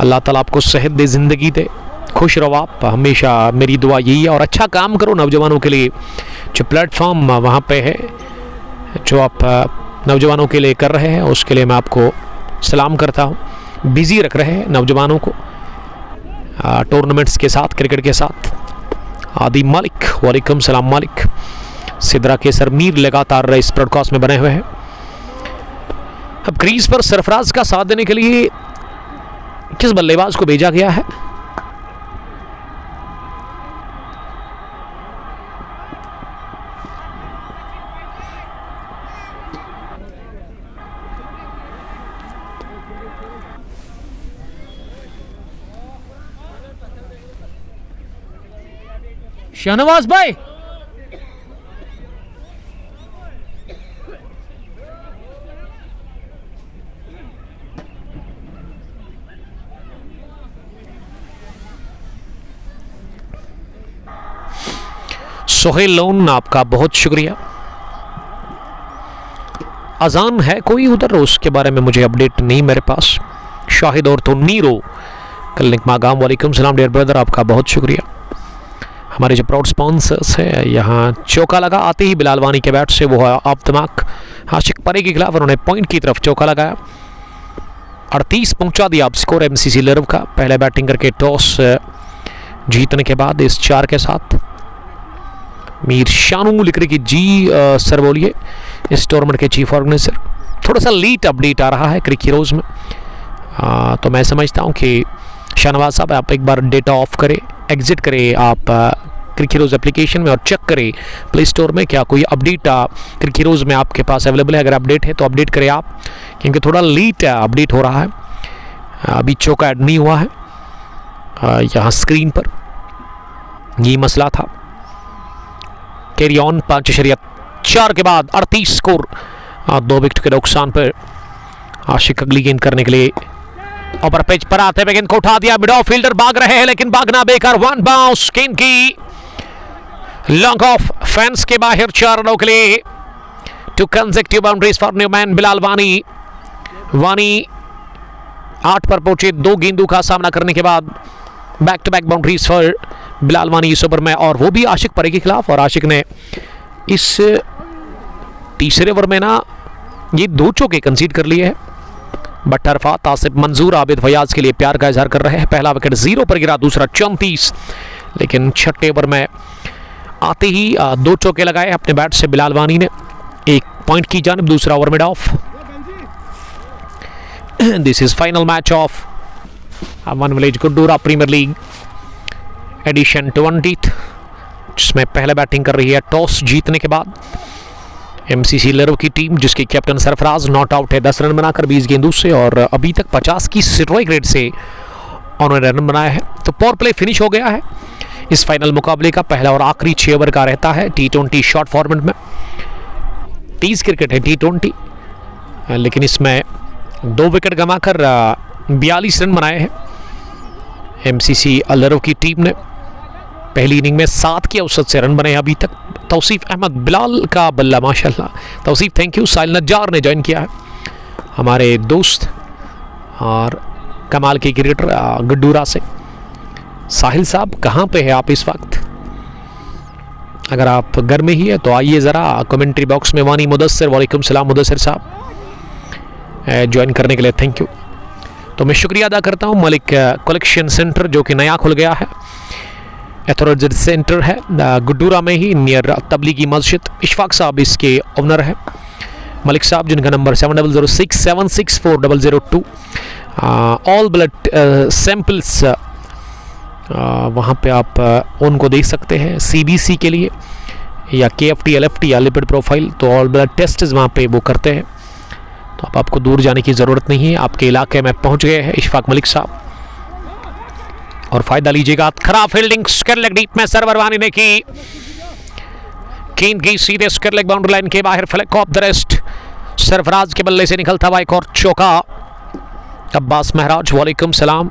अल्लाह ताला आपको सेहत दे, ज़िंदगी दे, खुश रहो आप। हमेशा मेरी दुआ यही है और अच्छा काम करो नौजवानों के लिए। जो प्लेटफॉर्म वहाँ पे है जो आप नौजवानों के लिए कर रहे हैं उसके लिए मैं आपको सलाम करता हूँ। बिज़ी रख रहे हैं नौजवानों को टूर्नामेंट्स के साथ, क्रिकेट के साथ। आदि मालिक वालेकुम सलाम मालिक। सिद्रा केसर मीर लगातार इस ब्रॉडकास्ट में बने हुए हैं। अब क्रीज पर सरफराज का साथ देने के लिए किस बल्लेबाज को भेजा गया है? शहनवाज भाई, सोहेल लोन आपका बहुत शुक्रिया। अजान है कोई उधर, उसके बारे में मुझे अपडेट नहीं मेरे पास। शाहिद और तो नीरो कलिक मागाम वालेकुम सलाम डियर ब्रदर, आपका बहुत शुक्रिया। हमारे जो प्राउड स्पॉन्सर्स है, यहाँ चौका लगा आते ही बिलाल वानी के बैट से, वो है आप दिमाग आशिक परे के खिलाफ उन्होंने पॉइंट की तरफ चौका लगाया। 38 पहुंचा दिया आप स्कोर एमसीसी लर्व का। पहले बैटिंग करके टॉस जीतने के बाद इस 4 के साथ मीर शानू लिख रही कि जी सर बोलिए, इस टूर्नामेंट के चीफ ऑर्गेनाइजर। थोड़ा सा लीट अपडेट आ रहा है क्रिक हीरोज़ में, तो मैं समझता हूं कि शाहनवाज साहब आप एक बार डेटा ऑफ करें, एग्जिट करें आप क्रिक हीरोज़ एप्लीकेशन में और चेक करें प्ले स्टोर में क्या कोई अपडेट क्रिक हीरोज़ में आपके पास अवेलेबल है। अगर अपडेट है तो अपडेट करें आप, क्योंकि थोड़ा लीट अपडेट हो रहा है, अभी चौका ऐड नहीं हुआ है यहाँ स्क्रीन पर, ये मसला था। कैरी ऑन 5.4 के बाद 38 स्कोर, 2 विकेट के नुकसान पर आशिक अगली गेंद करने के लिए ओवर पिच पर आते हुए गेंद को उठा दिया, मिड ऑफ फील्डर भाग रहे हैं लेकिन भागना बेकार। 1 बाउंस, गेंद की लॉन्ग ऑफ, फैंस के बाहर 4 रनों के लिए 2 consecutive boundaries for Numan Bilal Wani. Wani 8 पर पहुंचे 2 गेंदों का सामना करने के बाद back to back boundaries for Bilal Wani इस ओवर में, और वो भी आशिक परे के खिलाफ। और आशिक ने इस तीसरे ओवर में ना ये 2 चौके कंसीड कर लिए हैं, बट अरफात, आसिफ मंजूर, आबिद फयाज के लिए प्यार का इजहार कर रहे हैं। पहला विकेट 0 पर गिरा, दूसरा 34, लेकिन छठे ओवर में आते ही 2 चौके लगाए अपने बैट से बिलाल वानी ने, 1 पॉइंट की जानिब, दूसरा over mid off. This is final match of one village Guddura premier league edition 20, जिसमें पहले बैटिंग कर रही है टॉस जीतने के बाद एमसीसी लरव की टीम, जिसकी कैप्टन सरफराज नॉट आउट है 10 रन बनाकर 20 गेंदों से, और अभी तक 50 की स्ट्राइक रेट से उन्होंने रन बनाया है। तो पावर प्ले फिनिश हो गया है इस फाइनल मुकाबले का। पहला और आखिरी 6 ओवर का रहता है T20 शॉर्ट फॉर्मेट में, 30 क्रिकेट है T20, लेकिन इसमें 2 विकेट गंवाकर 42 रन बनाए हैं एमसीसी लरव की टीम ने। पहली इनिंग में 7 की औसत से रन बने अभी तक। तौसीफ अहमद बिलाल का बल्ला, माशाल्लाह तौसीफ, थैंक यू। साहिल नज्जार ने ज्वाइन किया है, हमारे दोस्त और कमाल के क्रिकेटर गुड्डूरा से। साहिल साहब कहाँ पे है आप इस वक्त? अगर आप घर में ही है तो आइए ज़रा कमेंट्री बॉक्स में। वानी मुदस्सिर, वालेकुम सलाम मुदस्सिर साहब, ज्वाइन करने के लिए थैंक यू। तो मैं शुक्रिया अदा करता हूँ मलिक कलेक्शन सेंटर, जो कि नया खुल गया है, एथोरिटी सेंटर है गुड्डूरा में ही, नियर तबलीगी मस्जिद। इशफाक साहब इसके ओनर है, मलिक साहब, जिनका नंबर 7006764002। ऑल ब्लड सैंपल्स वहाँ पे आप उनको देख सकते हैं, CBC के लिए या KFT LFT या लिपिड प्रोफाइल, तो ऑल ब्लड टेस्ट वहाँ पे वो करते हैं। तो अब आपको दूर जाने की ज़रूरत नहीं है, आपके इलाके में पहुँच गए हैं इशफाक मलिक साहब, और फायदा लीजिएगा। खराब फील्डिंग, स्क्वायर लेग डीप में सर्वर वानी ने की, गेंद की सीधे स्क्वायर लेग बाउंड्री लाइन के बाहर, flag of the rest. Sarfaraz के बल्ले से निकलता हुआ एक और चौका। अब्बास महराज, वालेकुम सलाम।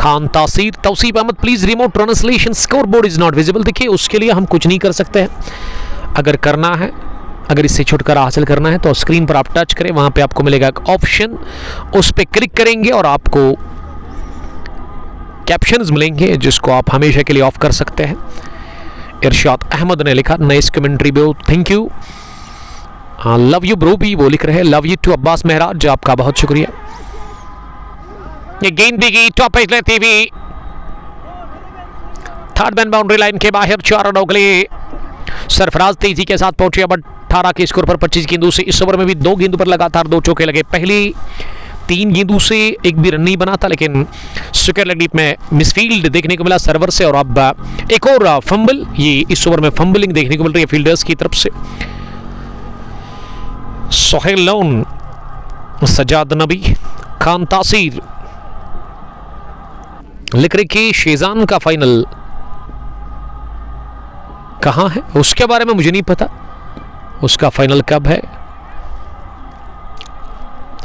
Khan Tasir, Tauseef Ahmad, please remote translation score board is not visible. देखिए उसके लिए हम कुछ नहीं कर सकते हैं, अगर करना है, अगर इससे छुटकारा हासिल करना है तो स्क्रीन पर आप टच करें, वहां पे आपको मिलेगा एक ऑप्शन, उस पर क्लिक करेंगे और आपको कैप्शंस मिलेंगे जिसको आप हमेशा के लिए ऑफ कर सकते हैं। इरशाद अहमद ने लिखा, nice commentary bro, thank you. Love you bro भी वो लिख रहे हैं, लव यू टू अब्बास महराज, आपका बहुत शुक्रिया। ये गेंद की टॉप एज लेती हुई थर्ड मैन बाउंड्री लाइन के बाहर 4 रनों के लिए सरफराज तेजी के साथ पहुंचे। अब 18 के स्कोर पर 25 गेंदों से। इस ओवर में भी 2 गेंदों पर लगातार 2 चौके लगे। पहली 3 गेंदों से एक भी रन नहीं बना था, लेकिन स्क्वायर लेग डीप में मिसफील्ड देखने को मिला सर्वर से, और अब एक और फंबल, ये इस ओवर में फंबलिंग देखने को मिल रही है फील्डर्स की तरफ से। सोहेल लोन, सजाद नबी, खान तासीर लिख रहे कि शेजान का फाइनल कहां है, उसके बारे में मुझे नहीं पता, उसका फाइनल कब है।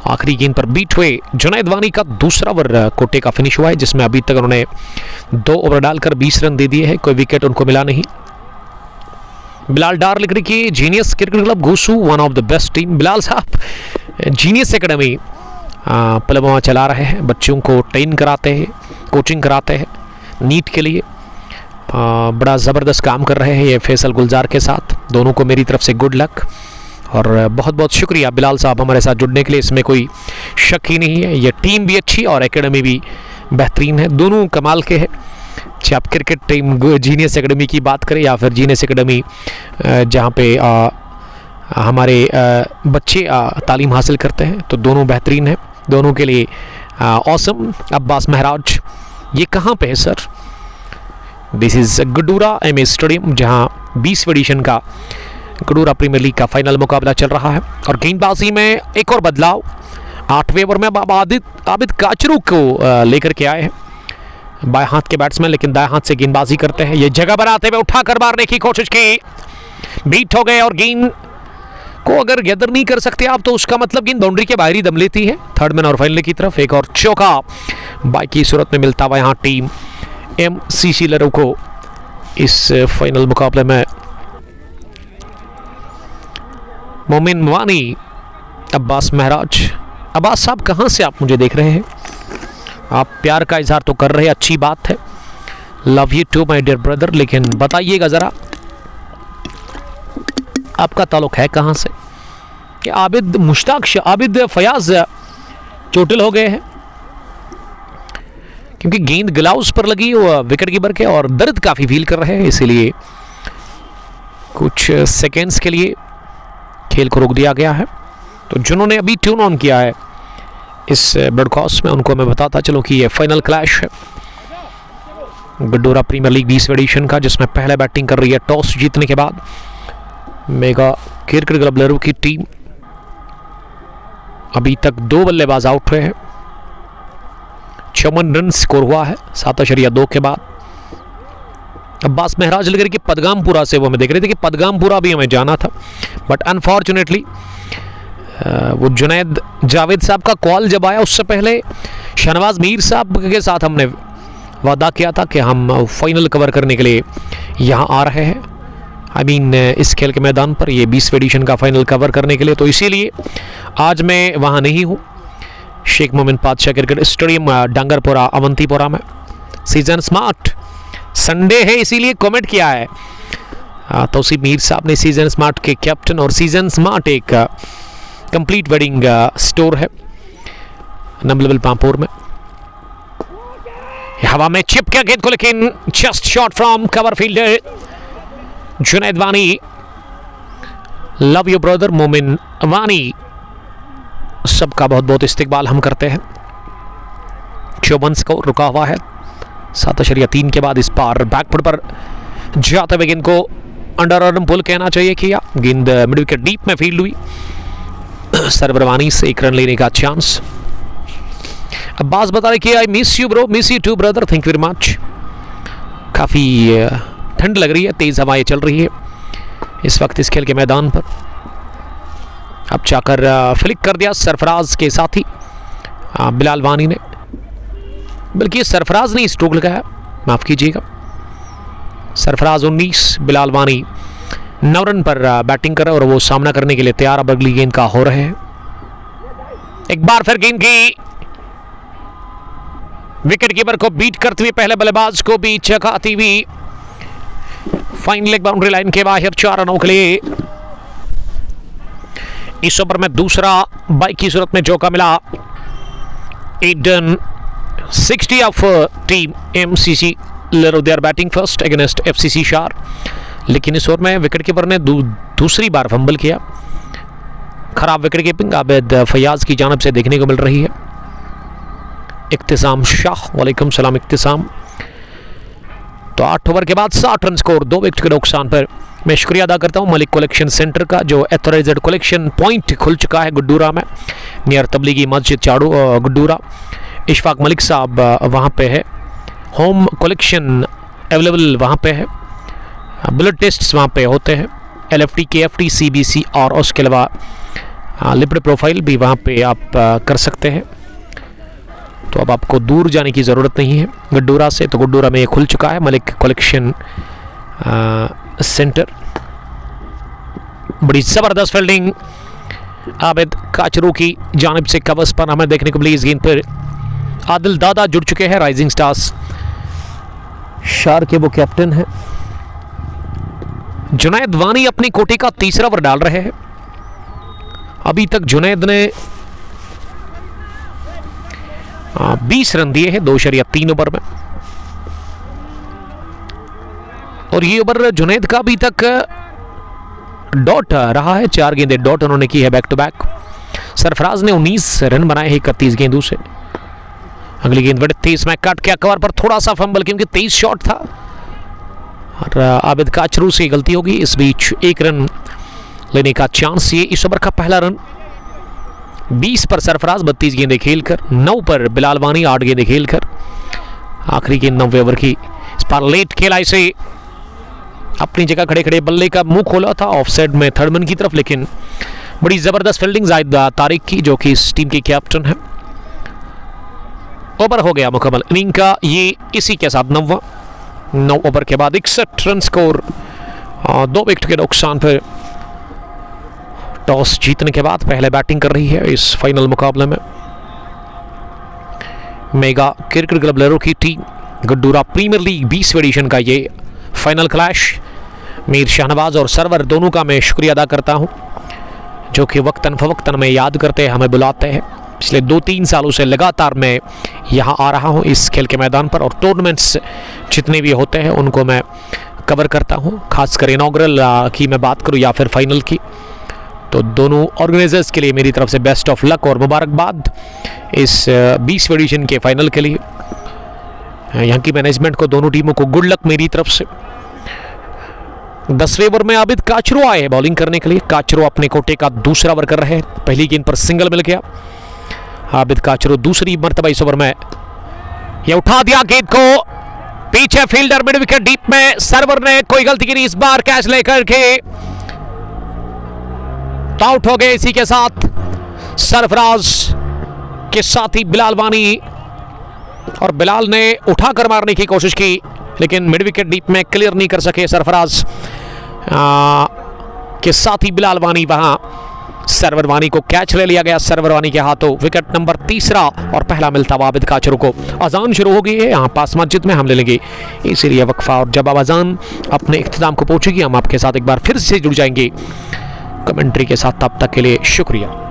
आखिरी गेंद पर बीट हुए जुनैद वानी का दूसरा ओवर कोटे का फिनिश हुआ है, जिसमें अभी तक उन्होंने 2 ओवर डालकर 20 रन दे दिए हैं, कोई विकेट उनको मिला नहीं। बिलाल डार लिख रही कि genius cricket club Ghosu one of the best team. Bilal sahab genius academy पलवा चला रहे हैं, बच्चों को ट्रेन कराते हैं, कोचिंग कराते हैं नीट के लिए, बड़ा ज़बरदस्त काम कर रहे हैं ये फैसल गुलजार के साथ। दोनों को मेरी तरफ से गुड लक और बहुत बहुत शुक्रिया बिलाल साहब हमारे साथ जुड़ने के लिए, इसमें कोई शक ही नहीं है। ये टीम भी अच्छी और एकेडमी भी बेहतरीन है, दोनों कमाल के हैं। चाहे आप क्रिकेट टीम जीनियस एकेडमी की बात करें या फिर जीनियस एकेडमी जहाँ पे हमारे बच्चे तालीम हासिल करते हैं, तो दोनों बेहतरीन हैं, दोनों के लिए ऑसम। अब्बास महराज, ये कहाँ पे है sir? This is Guddura MA stadium, जहाँ 20वीं एडिशन का गुड्डूरा प्रीमियर लीग का फाइनल मुकाबला चल रहा है। और गेंदबाजी में एक और बदलाव, 8वें ओवर में अब आबिद काचरू को लेकर के आए हैं, बाएं हाथ के बैट्समैन, लेकिन दाएं हाथ से गेंदबाजी करते हैं। ये जगह बनाते हुए उठाकर मारने की कोशिश की, बीट हो गए और गेंद को अगर गैदर नहीं कर सकते आप तो उसका मतलब गेंद बाउंड्री के बाहर ही दम लेती है। थर्ड मैन और फाइनल की तरफ एक और चौका बाइक की सूरत में मिलता हुआ यहाँ टीम MCC लरू को इस फाइनल मुकाबले में। मोमिन वानी, अब्बास महराज। अब्बास साहब, कहाँ से आप मुझे देख रहे हैं? आप प्यार का इजहार तो कर रहे हैं, अच्छी बात है, love you too my dear brother, लेकिन बताइएगा ज़रा आपका ताल्लुक है कहाँ से? कि आबिद फयाज चोटिल हो गए हैं क्योंकि गेंद ग्लाउस पर लगी विकेट कीपर के और दर्द काफ़ी फील कर रहे हैं, इसीलिए कुछ सेकेंड्स के लिए खेल को रोक दिया गया है। तो जिन्होंने अभी ट्यून ऑन किया है इस ब्रॉडकास्ट में, उनको मैं बताता चलूँ कि ये फाइनल क्लैश है गुड्डूरा प्रीमियर लीग 20वीं एडिशन का, जिसमें पहले बैटिंग कर रही है टॉस जीतने के बाद मेगा क्रिकेट क्लब लरू की टीम। अभी तक 2 बल्लेबाज आउट हुए हैं, 54 रन स्कोर हुआ है 7.2 के बाद। अब्बास महराज लेकर के पदगामपुरा से वो हमें देख रहे थे कि पदगामपुरा भी हमें जाना था, बट अनफॉर्चुनेटली वो जुनैद जावेद साहब का कॉल जब आया उससे पहले शहनवाज मीर साहब के साथ हमने वादा किया था कि हम फाइनल कवर करने के लिए यहाँ आ रहे हैं। इस खेल के मैदान पर ये 20वीं एडिशन का फाइनल कवर करने के लिए, तो इसीलिए आज मैं वहाँ नहीं हूँ। शेख मोमिन पातशाह क्रिकेट स्टेडियम डांगरपुरा अवंतीपुरा में सीजन स्मार्ट संडे है, इसीलिए कमेंट किया है तौसीफ मीर साहब ने, सीजन स्मार्ट के कैप्टन। और सीजन स्मार्ट एक कंप्लीट वेडिंग स्टोर है नंबलेबल पामपुर में। हवा में चिप किया गेंद को, लेकिन just shot from cover fielder Junaid Wani. Love you brother मोमिन वानी, सबका बहुत बहुत इस्तकबाल हम करते हैं। 54 स्कोर रुका हुआ है 7.3 के बाद। इस पार बैकफुट पर जाते हुए गेंद को अंडर आर्म पुल कहना चाहिए किया, गेंद मिड विकेट डीप में फील्ड हुई। सर्वर वानी से 1 रन लेने का चांस। अब्बास बता रहे कि I miss you bro, miss you too brother, thank you very much. काफ़ी ठंड लग रही है, तेज़ हवाएं चल रही है इस वक्त इस खेल के मैदान पर। अब चाकर फ्लिक कर दिया सरफराज के साथी बिलाल वानी ने, बल्कि सरफराज ने स्ट्रोक लगाया, माफ़ कीजिएगा। सरफराज 19, बिलाल वानी 9 रन पर बैटिंग कर रहे और वो सामना करने के लिए तैयार अब अगली गेंद का हो रहे हैं। एक बार फिर गेंद की विकेट कीपर को बीट करते हुए पहले बल्लेबाज को भी चकाती हुई फाइन लेग बाउंड्री लाइन के बाहर 4 रनों के लिए। इस ओवर में दूसरा बाइक की सूरत में चौका मिला। 8 run 60 off team MCC Laru, they are batting first against FCC Shar. लेकिन इस ओवर में विकेट कीपर ने दूसरी बार फंबल किया। खराब विकेट कीपिंग आबिद फयाज की जानिब से देखने को मिल रही है। इख्तिसाम शाह, वालेकुम सलाम इख्तिसाम। तो 8 ओवर के बाद 60 रन स्कोर, 2 विकेट के नुकसान पर। मैं शुक्रिया अदा करता हूं मलिक कलेक्शन सेंटर का, जो एथोराइज्ड कलेक्शन पॉइंट खुल चुका है गुड्डूरा में, नियर तबलीगी मस्जिद चाड़ू गुड्डूरा। इशफाक मलिक साहब वहाँ पे है, होम कलेक्शन अवेलेबल वहाँ पे है, ब्लड टेस्ट्स वहाँ पे होते हैं, LFT KFT CBC और उसके अलावा लिपिड प्रोफाइल भी वहाँ पे आप कर सकते हैं। तो अब आपको दूर जाने की ज़रूरत नहीं है गुड्डूरा से। तो गुड्डूरा में ये खुल चुका है मलिक कलेक्शन सेंटर। बड़ी ज़बरदस्त फील्डिंग आबिद काचरू की जानिब से कवर्स पर हमें देखने को मिली। इस गेंद पर आदिल दादा जुड़ चुके हैं, राइजिंग स्टार्स शार के वो कैप्टन हैं। जुनैद वानी अपनी कोटी का तीसरा ओवर डाल रहे हैं। अभी तक जुनैद ने 20 रन दिए हैं 2.3 ओवर में। और ये ओवर जुनैद का अभी तक डॉट रहा है, 4 गेंदें डॉट उन्होंने की है बैक टू बैक। सरफराज ने 19 रन बनाए हैं 31 गेंदों से। अगली गेंद बड़े तेज में कट के कवर पर थोड़ा सा फंबल क्योंकि 23 शॉट था और आबिद काचरू से गलती होगी। इस बीच 1 रन लेने का चांस। ये इस ओवर का पहला रन। 20 पर सरफराज 32 गेंदें खेलकर, 9 पर बिलाल वानी 8 गेंदें खेलकर। आखिरी गेंद 9वें ओवर की। इस पर लेट खेला, इसे अपनी जगह खड़े खड़े बल्ले का मुंह खोला था ऑफ साइड में थर्ड मैन की तरफ, लेकिन बड़ी जबरदस्त फील्डिंग जाहिद तारिक की, जो कि इस टीम के कैप्टन है। ओवर हो गया मुकम्मल इनिंग का। ये इसी के साथ 9 ओवर के बाद 61 रन स्कोर, 2 विकेट के नुकसान पर। टॉस जीतने के बाद पहले बैटिंग कर रही है इस फाइनल मुकाबले में मेगा क्रिकेट क्लब लहरों की टीम। गड्डूरा प्रीमियर लीग 20वीं एडिशन का ये फाइनल क्लैश। मीर शाहनवाज और सरवर दोनों का मैं शुक्रिया अदा करता हूं, जो कि वक्तन फवक्तन में याद करते हैं, हमें बुलाते हैं। पिछले 2-3 सालों से लगातार मैं यहाँ आ रहा हूँ इस खेल के मैदान पर, और टूर्नामेंट्स जितने भी होते हैं उनको मैं कवर करता हूँ। खासकर इनॉग्रल की मैं बात करूँ या फिर फाइनल की, तो दोनों ऑर्गेनाइजर्स के लिए मेरी तरफ से बेस्ट ऑफ लक और मुबारकबाद इस 20वीं एडिशन के फाइनल के लिए। यहाँ की मैनेजमेंट को, दोनों टीमों को गुड लक मेरी तरफ से। 10वें ओवर में आबिद काचरू आए हैं बॉलिंग करने के लिए। काचरू अपने कोटे का दूसरा ओवर कर रहे हैं। पहली गेंद पर सिंगल मिल गया। आबिद काचरू दूसरी मर्तबा इस ओवर में ये उठा दिया गेंद को, पीछे फील्डर मिड विकेट डीप में। सरवर ने कोई गलती की नहीं, इस बार कैच लेकर के आउट हो गए। इसी के साथ सरफराज के साथ ही बिलाल वानी, और बिलाल ने उठाकर मारने की कोशिश की लेकिन मिड विकेट डीप में क्लियर नहीं कर सके सरफराज के साथ ही बिलाल वानी। वहां सरवर वानी को कैच ले लिया गया। सरवर वानी के हाथों विकेट नंबर 3 और पहला मिलता हुआ आबिद काचरू को। अजान शुरू हो गई है यहाँ पास मस्जिद में, हम ले लेंगे इसीलिए वक्फा, और जब अब अजान अपने इख्तिताम को पहुंचेगी हम आपके साथ एक बार फिर से जुड़ जाएंगे कमेंट्री के साथ। तब तक के लिए शुक्रिया।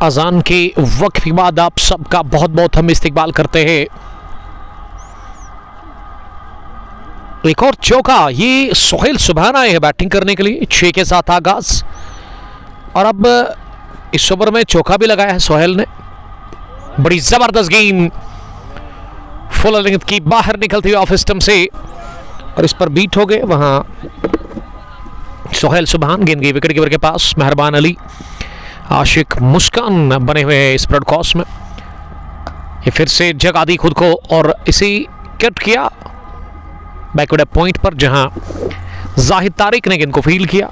अजान के वक्त के बाद आप सबका बहुत बहुत हम इस्तकबाल करते हैं। एक और चौका, ये सोहेल सुभान आए हैं बैटिंग करने के लिए। 6 के साथ आगाज, और अब इस ओवर में चौका भी लगाया है सोहेल ने। बड़ी जबरदस्त गेंद फुल लेंथ की बाहर निकलती हुई ऑफ स्टंप से, और इस पर बीट हो गए वहां सोहेल सुभान। गेंद गई विकेट कीपर के पास। मेहरबान अली, आशिक मुस्कान बने हुए हैं इस ब्रॉडकास्ट में। ये फिर से जगह दी खुद को और इसी कट किया बैकवर्ड पॉइंट पर, जहां जाहिद तारिक ने गेंद को फील्ड किया।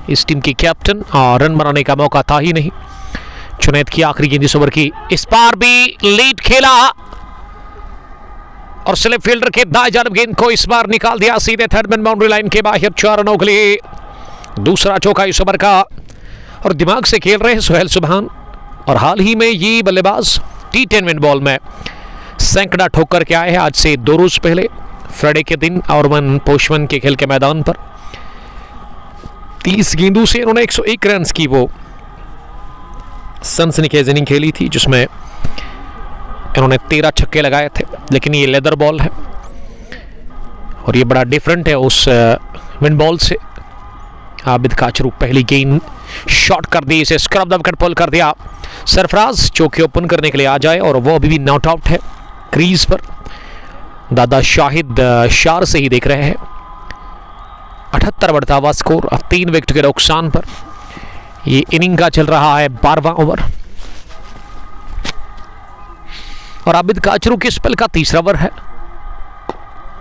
इस टीम की कैप्टन, और रन बनाने का मौका था ही नहीं। जुनैद की आखिरी गेंद इस ओवर की। इस बार भी लीड खेला और स्लिप फील्डर के दाएं जानब गेंद को इस बार निकाल दिया सीधे थर्ड मैन बाउंड्री लाइन के बाहर। 4 रनों के लिए दूसरा चौका इस ओवर का, और दिमाग से खेल रहे हैं सोहेल सुभान। और हाल ही में ये बल्लेबाज T10 विन बॉल में सैकड़ा ठोक करके आए हैं। आज से 2 रोज पहले फ्राइडे के दिन और पोशवन के खेल के मैदान पर 30 गेंदों से इन्होंने 101 रन की वो सनसनीखेज इनिंग खेली थी, जिसमें इन्होंने 13 छक्के लगाए थे। लेकिन ये लेदर बॉल है और ये बड़ा डिफरेंट है उस विन बॉल से। आबिद काचरू पहली गेंद शॉट कर दी, इसे स्क्रब द विकेट पुल कर दिया। सरफराज चौके ओपन करने के लिए आ जाए, और वो अभी भी नॉट आउट है क्रीज पर। दादा शाहिद शार से ही देख रहे हैं। 78 बढ़ता हुआ स्कोर 3 विकेट के नुकसान पर। ये इनिंग का चल रहा है 12वां ओवर, और आबिद काचरू के स्पेल का तीसरा ओवर है।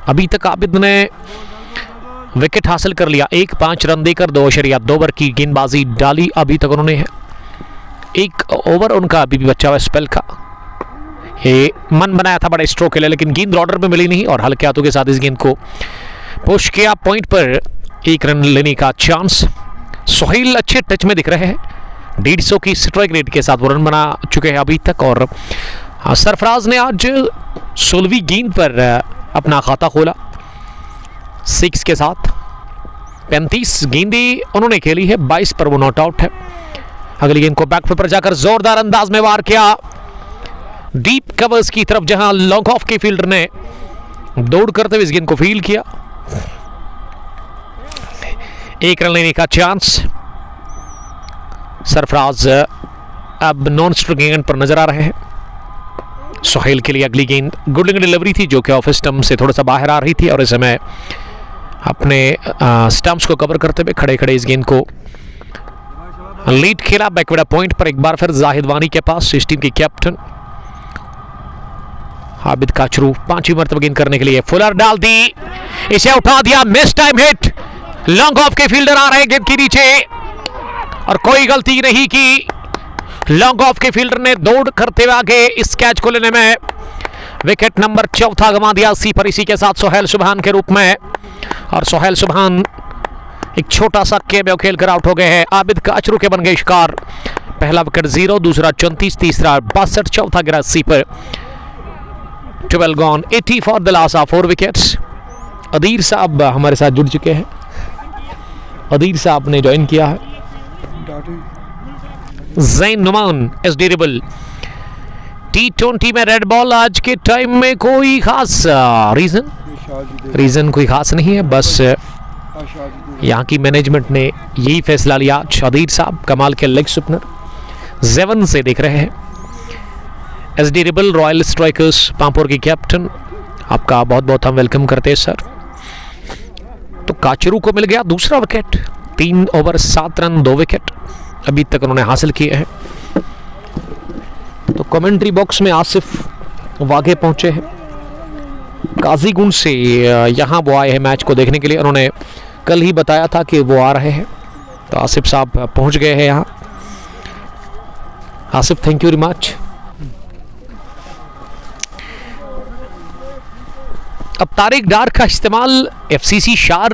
अभी तक आबिद ने विकेट हासिल कर लिया, 5 रन देकर 2.2 ओवर की गेंदबाजी डाली अभी तक उन्होंने। 1 ओवर उनका अभी भी बचा हुआ स्पेल का। ये मन बनाया था बड़े स्ट्रोक के लिए, लेकिन गेंद ऑर्डर में मिली नहीं, और हल्के हाथों के साथ इस गेंद को पुश किया पॉइंट पर। 1 रन लेने का चांस। सोहेल अच्छे टच में दिख रहे हैं, 150 की स्ट्राइक रेट के साथ वो रन बना चुके हैं अभी तक। और सरफराज ने आज 16वीं गेंद पर अपना खाता खोला 6 के साथ। 35 गेंदें उन्होंने खेली है, 22 पर वो नॉट आउट है। अगली गेंद को बैकफुट पर जाकर जोरदार अंदाज में वार किया डीप कवर्स की तरफ, जहां लॉन्ग ऑफ के फील्डर ने दौड़ करते हुए इस गेंद को फील्ड किया। 1 रन लेने का चांस। सरफराज अब नॉन स्ट्राइकिंग एंड पर नजर आ रहे हैं। सोहेल के लिए अगली गेंद गुड लुकिंग डिलीवरी थी, जो कि ऑफ स्टंप से थोड़ा सा बाहर आ रही थी, और इस समय अपने स्टंप्स को कवर करते हुए खड़े खड़े इस गेंद को लीड खेला बैकवर्ड पॉइंट पर। एक बार फिर जाहिद वानी के पास, इस टीम की कैप्टन। आबिद काचरू 5वीं मरतबा गेंद करने के लिए फुलर डाल दी, इसे उठा दिया, miss time hit. Long off के फील्डर आ रहे गेंद के नीचे, और कोई गलती नहीं की। लॉन्ग ऑफ के फील्डर ने दौड़ करते हुए आगे इस कैच को लेने में विकेट नंबर 4 गंवा दिया इसी पर। इसी के साथ सोहेल सुभान के रूप में, और सोहेल सुभान एक छोटा सा कैमियो खेलकर आउट हो गए हैं। आबिद काचरू के बन गए शिकार। पहला विकेट 0, दूसरा 34, तीसरा 62, चौथा गिरा इसी पर। 12 gone, 80 for the last of 4 wickets. Adir sahab हमारे साथ जुड़ चुके हैं। अदीर साहब ने ज्वाइन किया है। Jain Numan SD rebel. T20 में रेड बॉल आज के टाइम में कोई खास रीजन कोई खास नहीं है, बस यहाँ की मैनेजमेंट ने यही फैसला लिया। शादीर साहब कमाल के लेग स्पिनर जेवन से देख रहे हैं। SD rebel royal strikers Pampore की कैप्टन, आपका बहुत बहुत हम वेलकम करते हैं सर। तो काचरू को मिल गया दूसरा विकेट। 3 ओवर 7 रन 2 विकेट अभी तक उन्होंने हासिल किए हैं। तो कमेंट्री बॉक्स में आसिफ वागे पहुंचे हैं। काजीगुंड से यहाँ वो आए हैं मैच को देखने के लिए। उन्होंने कल ही बताया था कि वो आ रहे हैं, तो आसिफ साहब पहुँच गए हैं यहाँ। Asif, thank you very much. अब तारिक डार का इस्तेमाल एफसीसी शार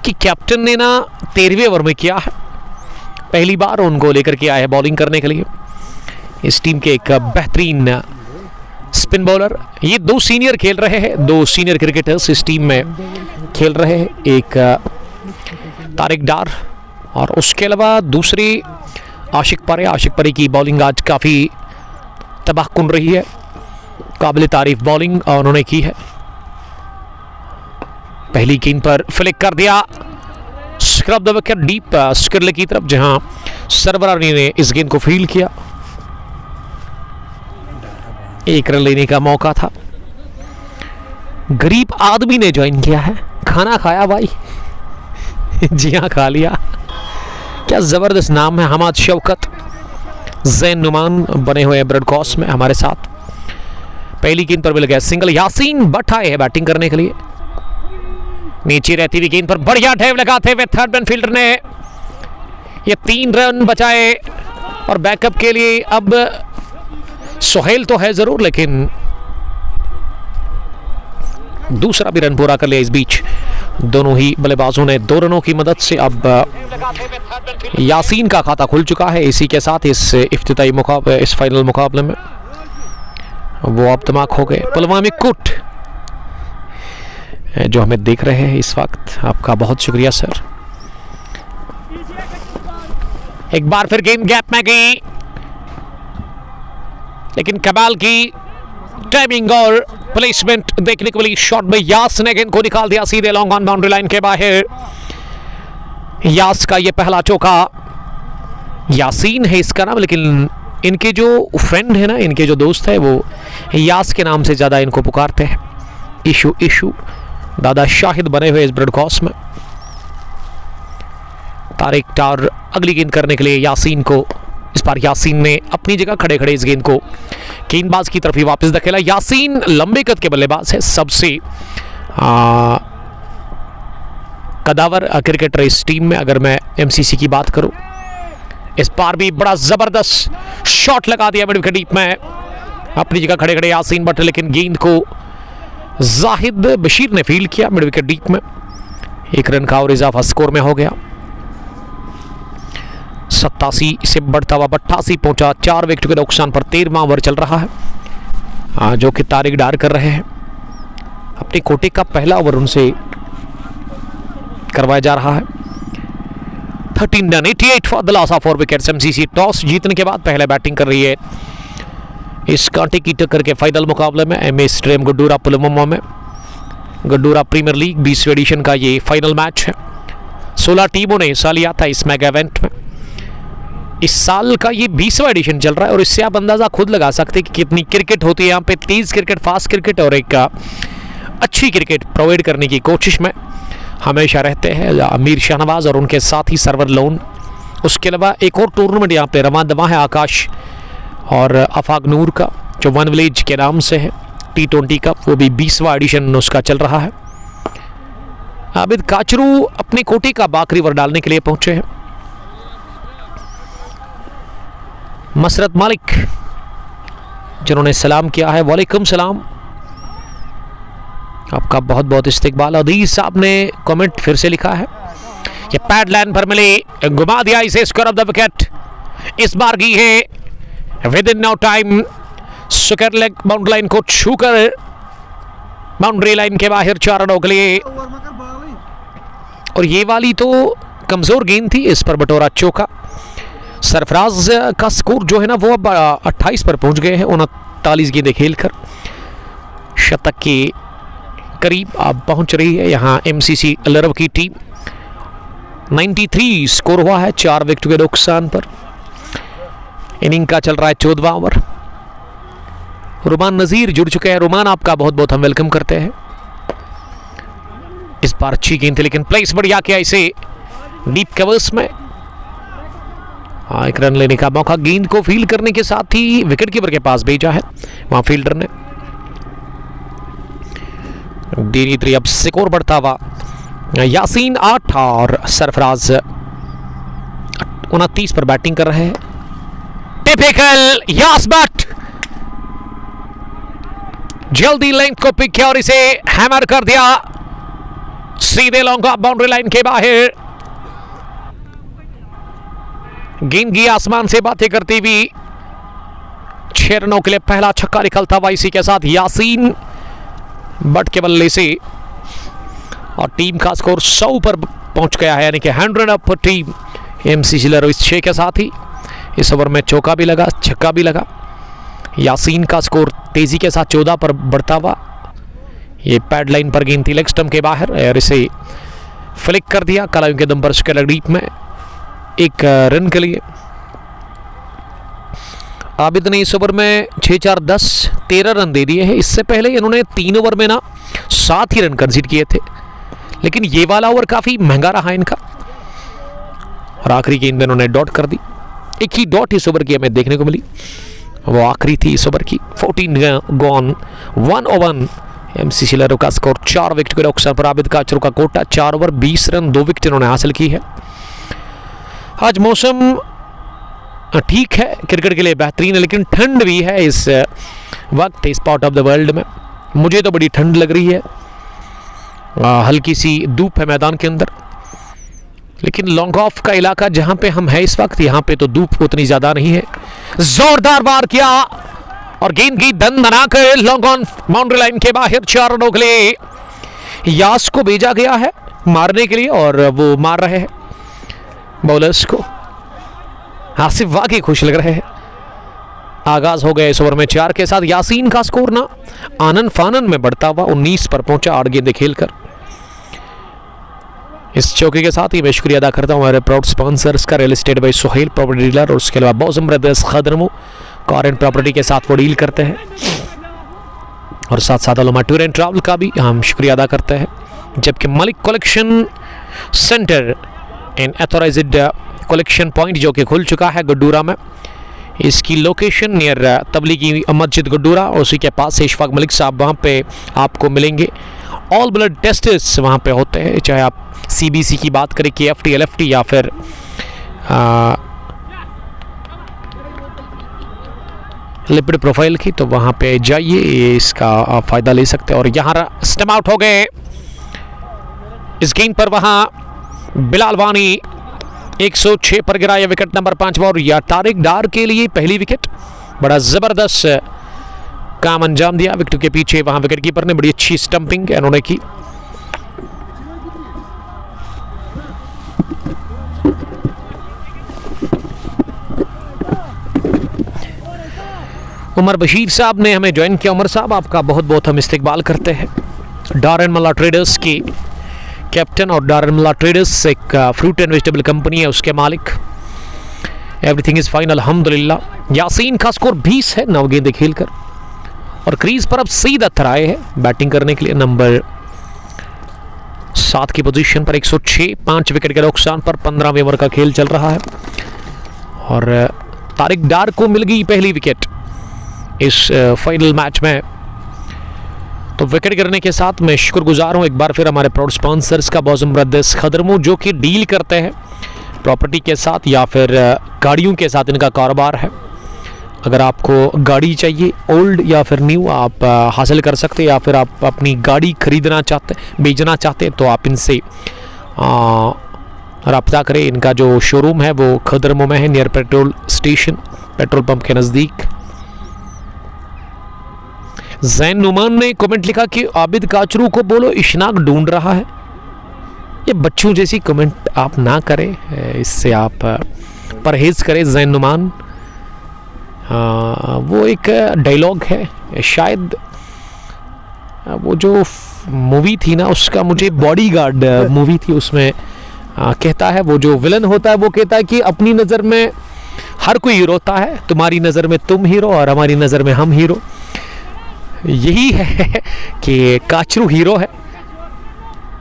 की कैप्टन ने ना 13वें ओवर में किया है। पहली बार उनको लेकर के आया है बॉलिंग करने के लिए। इस टीम के एक बेहतरीन स्पिन बॉलर, ये 2 सीनियर खेल रहे हैं, 2 सीनियर क्रिकेटर्स इस टीम में खेल रहे हैं, एक तारिक डार और उसके अलावा दूसरे आशिक परे। आशिक परे की बॉलिंग आज काफ़ी तबाहकुन रही है, काबिल तारीफ बॉलिंग उन्होंने की है। पहली गेंद पर फ्लिक कर दिया, स्क्रब द विकेट डीप स्किरले की तरफ, जहां सरवरानी ने इस गेंद को फील्ड किया। 1 रन लेने का मौका था। गरीब आदमी ने ज्वाइन किया है। खाना खाया भाई? जी हाँ, खा लिया। क्या जबरदस्त नाम है। हमाद शौकत जैन नुमान बने हुए हैं ब्रॉडकास्ट में हमारे साथ। पहली गेंद पर मिल गया सिंगल। यासीन बट आए हैं बैटिंग करने के लिए। नीचे रहती हुई गेंद पर बढ़िया ढेव लगाते हुए थर्ड मैन फील्डर ने ये 3 रन बचाए और बैकअप के लिए अब सोहेल तो है जरूर, लेकिन दूसरा भी रन पूरा कर लिया। इस बीच दोनों ही बल्लेबाजों ने 2 रनों की मदद से अब यासीन का खाता खुल चुका है। इसी के साथ इस इफ्तिताई मुकाबले, इस फाइनल मुकाबले में वो अब तमाक हो गए। पुलवामा कुट जो हमें देख रहे हैं इस वक्त, आपका बहुत शुक्रिया सर। एक बार फिर गेम गैप में गई, लेकिन कमाल की टाइमिंग और प्लेसमेंट देखने को मिली। शॉट में यास ने गेंद को निकाल दिया सीधे लॉन्ग ऑन बाउंड्री लाइन के बाहर। यास का ये पहला चौका। यासीन है इसका नाम, लेकिन इनके जो फ्रेंड है ना, इनके जो दोस्त है, वो यास के नाम से ज़्यादा इनको पुकारते हैं। इशू दादा शाहिद बने हुए इस ब्रॉडकास्ट में। तारिक डार अगली गेंद करने के लिए यासीन को, इस बार यासीन ने अपनी जगह खड़े खड़े इस गेंद को गेंदबाज की तरफ ही वापस धकेला। यासीन लंबे कद के बल्लेबाज है, सबसे कदावर क्रिकेटर इस टीम में अगर मैं एमसीसी की बात करूं। इस बार भी बड़ा जबरदस्त शॉट लगा दिया मिड विकेट डीप में, अपनी जगह खड़े खड़े यासीन बट, लेकिन गेंद को जाहिद बशीर ने फील्ड किया मिड विकेट डीप में। 1 रन का और इजाफा स्कोर में हो गया। 87 से बढ़ता हुआ 88 पहुंचा। 4 विकेट के नुकसान पर 13वां ओवर चल रहा है, जो कि तारिक डार कर रहे हैं। अपने कोटे का पहला ओवर उनसे करवाया जा रहा है। 13 run 88 for the loss of 4 wickets. MCC toss जीतने के बाद पहले बैटिंग कर रही है इस कांटे की टक्कर के फाइनल मुकाबले में। एमए स्टेडियम गड्डूरा पुलवामा में गड्डूरा प्रीमियर लीग 20वें एडिशन का ये फाइनल मैच है। 16 टीमों ने हिस्सा लिया था इस मेगा इवेंट में। इस साल का ये 20वां एडिशन चल रहा है और इससे आप अंदाजा खुद लगा सकते हैं कि कितनी क्रिकेट होती है यहाँ पे। तेज क्रिकेट, फास्ट क्रिकेट और एक अच्छी क्रिकेट प्रोवाइड करने की कोशिश में हमेशा रहते हैं अमीर शाहनवाज और उनके साथी सरवर लोन। उसके अलावा एक और टूर्नामेंट यहाँ पे रवां दवा है आकाश और अफाक नूर का, जो वन विलेज के नाम से है, T20 का, वो भी 20वां एडिशन उसका चल रहा है। आबिद काचरू अपने कोटे का बाकरी ओवर डालने के लिए पहुंचे हैं। मसरत मालिक जिन्होंने सलाम किया है, वालेकुम सलाम, आपका बहुत बहुत इस्तकबाल। अदीज साहब ने कमेंट फिर से लिखा है, ये पैड लाइन पर मिले, घुमा दिया इसे, स्क्वायर ऑफ द विकेट इस बार की है within no time. Square leg boundary line को छूकर बाउंड्री लाइन के बाहर 4 रनों के लिए। और ये वाली तो कमजोर गेंद थी, इस पर बटोरा चौका। सरफराज का स्कोर जो है ना वो अब 28 पर पहुंच गए हैं 39 गेंदें खेलकर। शतक के करीब अब पहुंच रही है यहाँ एमसीसी लरव की टीम। 93 स्कोर हुआ है 4 विकेट के नुकसान पर। इनिंग का चल रहा है 14वां ओवर। रुमान नजीर जुड़ चुके हैं। रुमान, आपका बहुत बहुत हम वेलकम करते हैं। इस बार अच्छी गेंद थी लेकिन प्लेस बढ़िया किया इसे डीप कवर्स में। 1 रन लेने का मौका। गेंद को फील्ड करने के साथ ही विकेट कीपर के पास भेजा है वहां फील्डर ने। D3 अब स्कोर बढ़ता हुआ, यासीन 8 और सरफराज 29 पर बैटिंग कर रहे हैं। टिपिकल यास बट जल्दी लेंथ को पिक किया और इसे हैमर कर दिया सीधे लॉन्ग ऑफ बाउंड्री लाइन के बाहर। गेंद की आसमान से बातें करती हुई 6 रनों के लिए पहला छक्का निकलता हुआ, इसी के साथ यासीन बट के बल्ले से, और टीम का स्कोर 100 पर पहुंच गया है, यानी कि 100 अप टीम MC जिलर। इस 6 के साथ ही इस ओवर में चौका भी लगा, छक्का भी लगा। यासीन का स्कोर तेजी के साथ 14 पर बढ़ता हुआ। ये पैड लाइन पर गेंद थी लेग स्टंप के बाहर और इसे फ्लिक कर दिया कलाइयों के दम पर स्केलर डीप में 1 रन के लिए। आबिद ने इस ओवर में 6-4-10 13 रन दे दिए हैं। इससे पहले इन्होंने 3 ओवर में ना 7 ही रन कंसीड किए थे, लेकिन ये वाला ओवर काफ़ी महंगा रहा इनका और आखिरी गेंद में इन्होंने डॉट कर दी। एक ही डॉट इस ओवर की हमें देखने को मिली, वो आखिरी थी इस ओवर की। 14 गॉन 1 MC जिलर का स्कोर 4 विकेट के नुकसान पर आबिद काचरू का कोटा 4 ओवर 20 रन 2 विकेट इन्होंने हासिल की है। आज मौसम ठीक है, क्रिकेट के लिए बेहतरीन है, लेकिन ठंड भी है इस वक्त इस पार्ट ऑफ द वर्ल्ड में। मुझे तो बड़ी ठंड लग रही है, हल्की सी धूप है मैदान के अंदर, लेकिन लॉन्ग ऑफ का इलाका जहां पे हम हैं इस वक्त, यहां पे तो धूप उतनी ज्यादा नहीं है। जोरदार वार किया और गेंद की दन बनाकर लॉन्ग ऑन बाउंड्री लाइन के बाहर 4 रनों के लिए यास को भेजा गया है मारने के लिए, और वो मार रहे हैं बॉलर्स को। आसिफ वाकई खुश लग रहे हैं। आगाज हो गया इस ओवर में 4 के साथ। यासीन का स्कोर ना आनन फानन में बढ़ता हुआ 19 पर पहुंचा 8 गेंदें खेलकर। इस चौके के साथ ही मैं शुक्रिया अदा करता हूं हमारे प्राउड स्पॉन्सर्स का, real estate by Suhail property dealer, और उसके अलावा बॉसम ब्रदर्स खदरमो कार एंड प्रॉपर्टी के साथ वो डील करते हैं, और साथ साथ अलोमा टूर एंड ट्रैवल का भी हम शुक्रिया अदा करते हैं। जबकि मलिक कलेक्शन सेंटर इन एथोराइज्ड कलेक्शन पॉइंट जो कि खुल चुका है गुड्डूरा में, इसकी लोकेशन नियर तबलीगी मस्जिद गुड्डूरा, और उसी के पास इशफाक मलिक साहब वहाँ पे आपको मिलेंगे। ऑल ब्लड टेस्ट्स वहाँ पे होते हैं, चाहे आप CBC की बात करें, KFT LFT या फिर लिपिड प्रोफाइल की, तो वहाँ पे जाइए, इसका फ़ायदा ले सकते हैं। और यहाँ स्टम आउट हो गए इस गेंद पर, वहाँ बिलाल वानी 106 पर गिरा, यह विकेट नंबर 5 और या तारिक डार के लिए पहली विकेट। बड़ा ज़बरदस्त काम अंजाम दिया विकेट के पीछे, वहाँ विकेट कीपर ने बड़ी अच्छी स्टंपिंग इन्होंने की। उमर बशीर साहब ने हमें ज्वाइन किया। उमर साहब आपका बहुत बहुत हम इस्तकबाल करते हैं। डारन मल्ला ट्रेडर्स की कैप्टन, और डारन मल्ला ट्रेडर्स एक फ्रूट एंड वेजिटेबल कंपनी है, उसके मालिक। एवरीथिंग इज़ फाइन अल्हम्दुलिल्लाह। यासीन का स्कोर 20 है 9 गेंदें खेलकर, और क्रीज पर अब सईद अख्तर आए हैं बैटिंग करने के लिए नंबर 7 की पोजीशन पर। 106 5 विकेट के नुकसान पर 15वें ओवर का खेल चल रहा है, और तारिक डार को मिल गई पहली विकेट इस फाइनल मैच में। तो विकेट गिरने के साथ मैं शुक्रगुजार हूँ एक बार फिर हमारे प्राउड स्पॉन्सर्स का, बॉसम ब्रदर्स खदरमो, जो कि डील करते हैं प्रॉपर्टी के साथ या फिर गाड़ियों के साथ, इनका कारोबार है। अगर आपको गाड़ी चाहिए ओल्ड या फिर न्यू, आप हासिल कर सकते हैं, या फिर आप अपनी गाड़ी खरीदना चाहते, बेचना चाहते हैं, तो आप इनसे रब्ता करें। इनका जो शोरूम है वो खदरमो में है, near petrol station, petrol pump के नज़दीक। जैन नुमान ने कमेंट लिखा कि आबिद काचरू को बोलो इशनाक ढूंढ रहा है। ये बच्चों जैसी कमेंट आप ना करें, इससे आप परहेज करें जैन नुमान। वो एक डायलॉग है, शायद वो जो मूवी थी ना, उसका मुझे बॉडीगार्ड मूवी थी, उसमें कहता है, वो जो विलन होता है वो कहता है कि अपनी नज़र में हर कोई हीरो होता है, तुम्हारी नज़र में तुम हीरो और हमारी नज़र में हम हीरो। यही है कि काचरू हीरो है।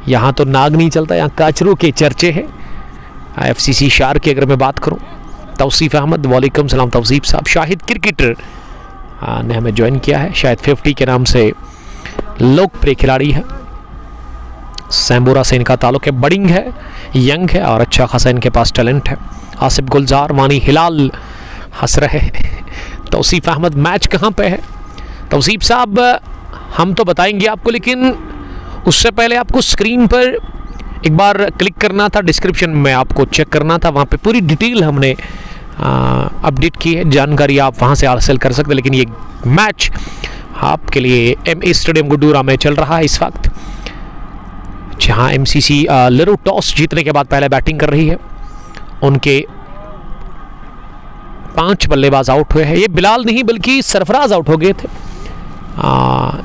यहाँ तो नाग नहीं चलता, यहाँ काचरू के चर्चे हैं। FCC शार की अगर मैं बात करूँ, तौसीफ अहमद, वालेकुम सलाम तौसीफ साहब। शाहिद क्रिकेटर ने हमें ज्वाइन किया है, शायद 50 के नाम से लोकप्रिय खिलाड़ी है। सैम्बोरा से इनका ताल्लुक है, बडिंग है, यंग है और अच्छा खासा इनके पास टैलेंट है। आसिफ गुलजार, वानी हिलाल हंस रहे हैं। तौसीफ अहमद, मैच कहाँ पे है? तौसीफ साहब हम तो बताएंगे आपको, लेकिन उससे पहले आपको स्क्रीन पर एक बार क्लिक करना था, डिस्क्रिप्शन में आपको चेक करना था, वहाँ पे पूरी डिटेल हमने अपडेट की है, जानकारी आप वहाँ से हासिल कर सकते हैं। लेकिन ये मैच आपके लिए MA स्टेडियम गुड्डूरा में चल रहा है इस वक्त, जहाँ MCC लिरो टॉस जीतने के बाद पहले बैटिंग कर रही है। उनके 5 बल्लेबाज आउट हुए हैं। ये बिलाल नहीं बल्कि सरफराज आउट हो गए थे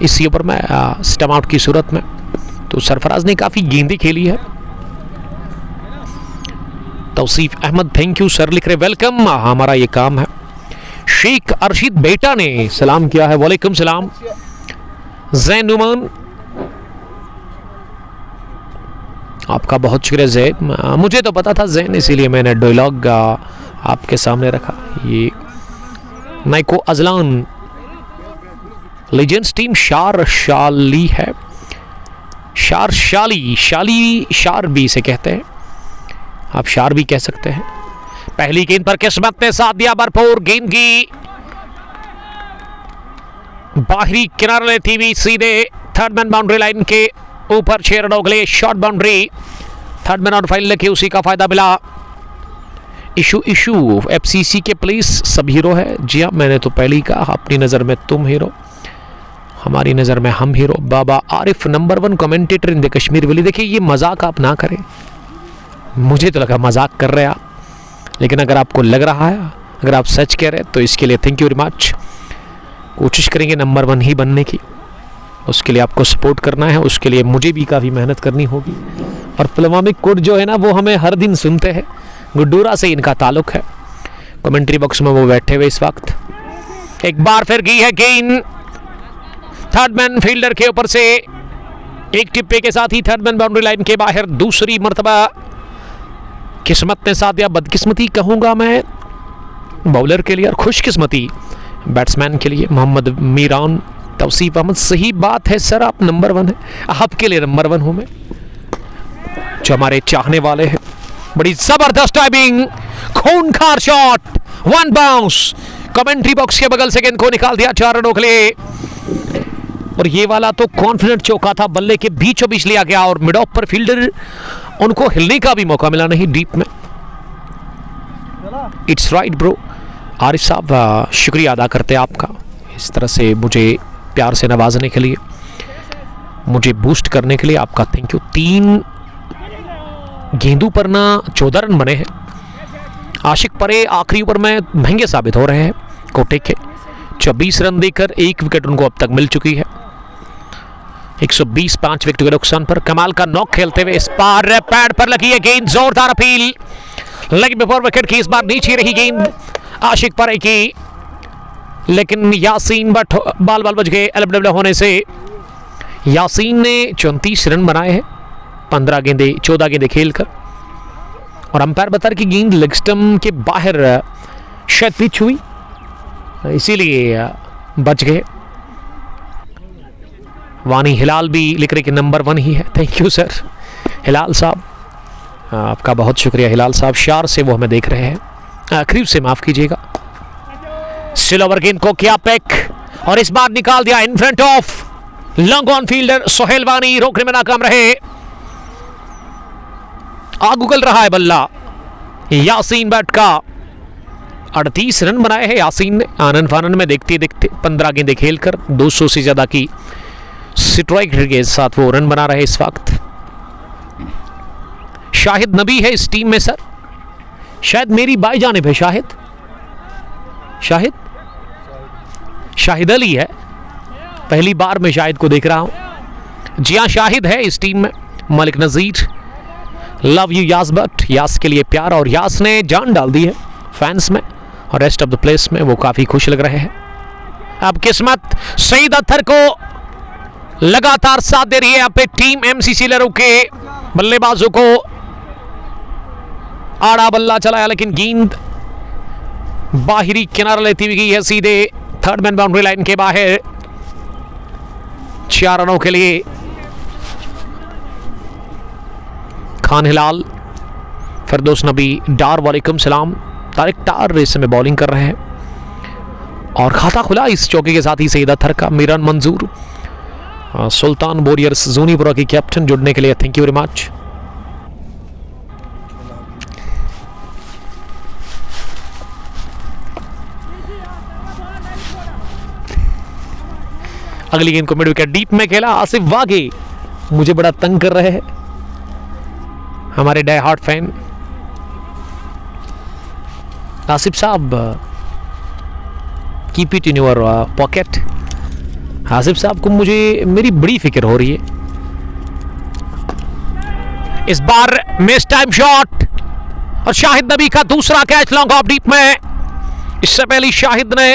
इसी ओवर में स्टम्प आउट की सूरत में, तो सरफराज ने काफ़ी गेंदें खेली है। Tauseef Ahmad, thank you sir, लिख रहे वेलकम, हमारा ये काम है। शेख अरशीद बेटा ने सलाम किया है, वालेकुम सलाम। जैन नुमान, आपका बहुत शुक्रिया जैन, मुझे तो पता था जैन, इसीलिए मैंने डायलॉग आपके सामने रखा। ये नाइको अजलान, लेजेंड्स टीम शार शाली है, शार शाली, शाली शार भी इसे कहते हैं, आप शार भी कह सकते हैं। पहली गेंद पर किस्मत ने साथ दिया, भरपूर गेंद की बाहरी किनारे लेती हुई सीधे थर्ड मैन बाउंड्री लाइन के ऊपर 6 रनों के लिए short boundary, third man out file लेके उसी का फायदा मिला। इशू FCC के प्लेस सब हीरो है। जी हाँ, मैंने तो पहले ही कहा, अपनी नज़र में तुम हीरो, हमारी नज़र में हम hero. Baba Arif, number 1 commentator in the Kashmir valley. देखिए ये मजाक आप ना करें, मुझे तो लगा मजाक कर रहे हैं आप, लेकिन अगर आपको लग रहा है, अगर आप सच कह रहे हैं, तो इसके लिए थैंक यू वेरी मच। कोशिश करेंगे नंबर 1 ही बनने की, उसके लिए आपको सपोर्ट करना है, उसके लिए मुझे भी काफ़ी मेहनत करनी होगी। और पुलवामा कोड जो है ना, वो हमें हर दिन सुनते हैं, गुड्डूरा से इनका ताल्लुक है। कमेंट्री बॉक्स में वो बैठे हुए इस वक्त। एक बार फिर की है गेंद थर्ड मैन फील्डर के ऊपर से, एक टिप्पे के साथ ही थर्ड मैन बाउंड्री लाइन के बाहर दूसरी मर्तबा किस्मत ने साथ दिया। बदकिस्मती कहूँगा मैं बॉलर के लिए और खुशकिस्मती बैट्समैन के लिए। मोहम्मद मीरान, तौसीफ अहमद, सही बात है सर, आप नंबर 1 है, आपके लिए नंबर 1 हूँ मैं, जो हमारे चाहने वाले हैं। बड़ी जबरदस्त टाइमिंग, खूनखार शॉट, 1 बाउंस, कमेंट्री बॉक्स के बगल से गेंद को निकाल दिया 4 रनों के लिए। और ये वाला तो कॉन्फिडेंट चौका था, बल्ले के बीचों बीच लिया गया और मिड ऑफ पर फील्डर, उनको हिलने का भी मौका मिला नहीं डीप में। It's right bro. आरिफ साहब शुक्रिया अदा करते हैं आपका, इस तरह से मुझे प्यार से नवाजने के लिए, मुझे बूस्ट करने के लिए आपका थैंक यू। 3 गेंदों पर ना 14 रन बने हैं। आशिक परे आखिरी ओवर में महंगे साबित हो रहे हैं कोटे के, 24 रन देकर 1 विकेट उनको अब तक मिल चुकी है। 120 5 विकेट के नुकसान पर कमाल का नॉक खेलते हुए इस बार पैड पर लगी है गेंद, जोरदार अपील, लेग बिफोर विकेट की, इस बार नीचे रही गेंद आशिक परे की, लेकिन यासीन बट बाल बच गए। LBW होने से यासीन ने 34 रन बनाए हैं 14 गेंदें खेलकर, और अंपायर बता रहे कि गेंद लेग स्टंप के बाहर शायद पिच हुई, इसीलिए बच गए। वानी हिलाल भी लिख रहे कि नंबर 1 ही है, थैंक यू सर हिलाल साहब, आपका बहुत शुक्रिया हिलाल साहब। शार से वो हमें देख रहे हैं, करीब से माफ कीजिएगा। स्लो ओवर गेंद को किया पैक और इस बार निकाल दिया in front of long on fielder Sohail वानी, रोकने में नाकाम रहे। आग उगल रहा है बल्ला यासीन बैट का। 38 रन बनाए हैं यासीन ने आनंद फानंद में, देखते देखते 15 गेंदें खेलकर 200 से ज्यादा की स्ट्राइक रेट के साथ वो रन बना रहे इस वक्त। शाहिद नबी है इस टीम में सर, शायद मेरी बाई जानिब है शाहिद, शाहिद अली है, पहली बार मैं शाहिद को देख रहा हूं। जी हाँ, शाहिद है इस टीम में। मलिक नजीर, लव यू यास बट, यास के लिए प्यार, और यास ने जान डाल दी है फैंस में और रेस्ट ऑफ द प्लेस में, वो काफी खुश लग रहे हैं। अब किस्मत सईद अत्तर को लगातार साथ दे रही है यहाँ पे टीम MCC लरू के बल्लेबाजों को। आड़ा बल्ला चलाया लेकिन गेंद बाहरी किनारा लेती हुई गई है सीधे थर्ड मैन बाउंड्री लाइन के बाहर। 4 रनों के लिए खान हिलाल, फिरदौस नबी डार वालेकुम सलाम। तारिक टार रेस में बॉलिंग कर रहे हैं और खाता खुला इस चौके के साथ ही सईद अतहर का। मीरान मंजूर, सुल्तान वॉरियर्स जोनीपुरा की कैप्टन, जुड़ने के लिए थैंक यू वेरी मच। अगली गेंद को मिड विकेट डीप में खेला आसिफ वागे, मुझे बड़ा तंग कर रहे हैं हमारे die hard fan. Asif sahab keep it in your pocket. Asif sahab को मुझे मेरी बड़ी फिक्र हो रही है। इस बार मिस टाइम शॉट और शाहिद नबी का दूसरा कैच लॉन्ग ऑफ डीप में। इससे पहले शाहिद ने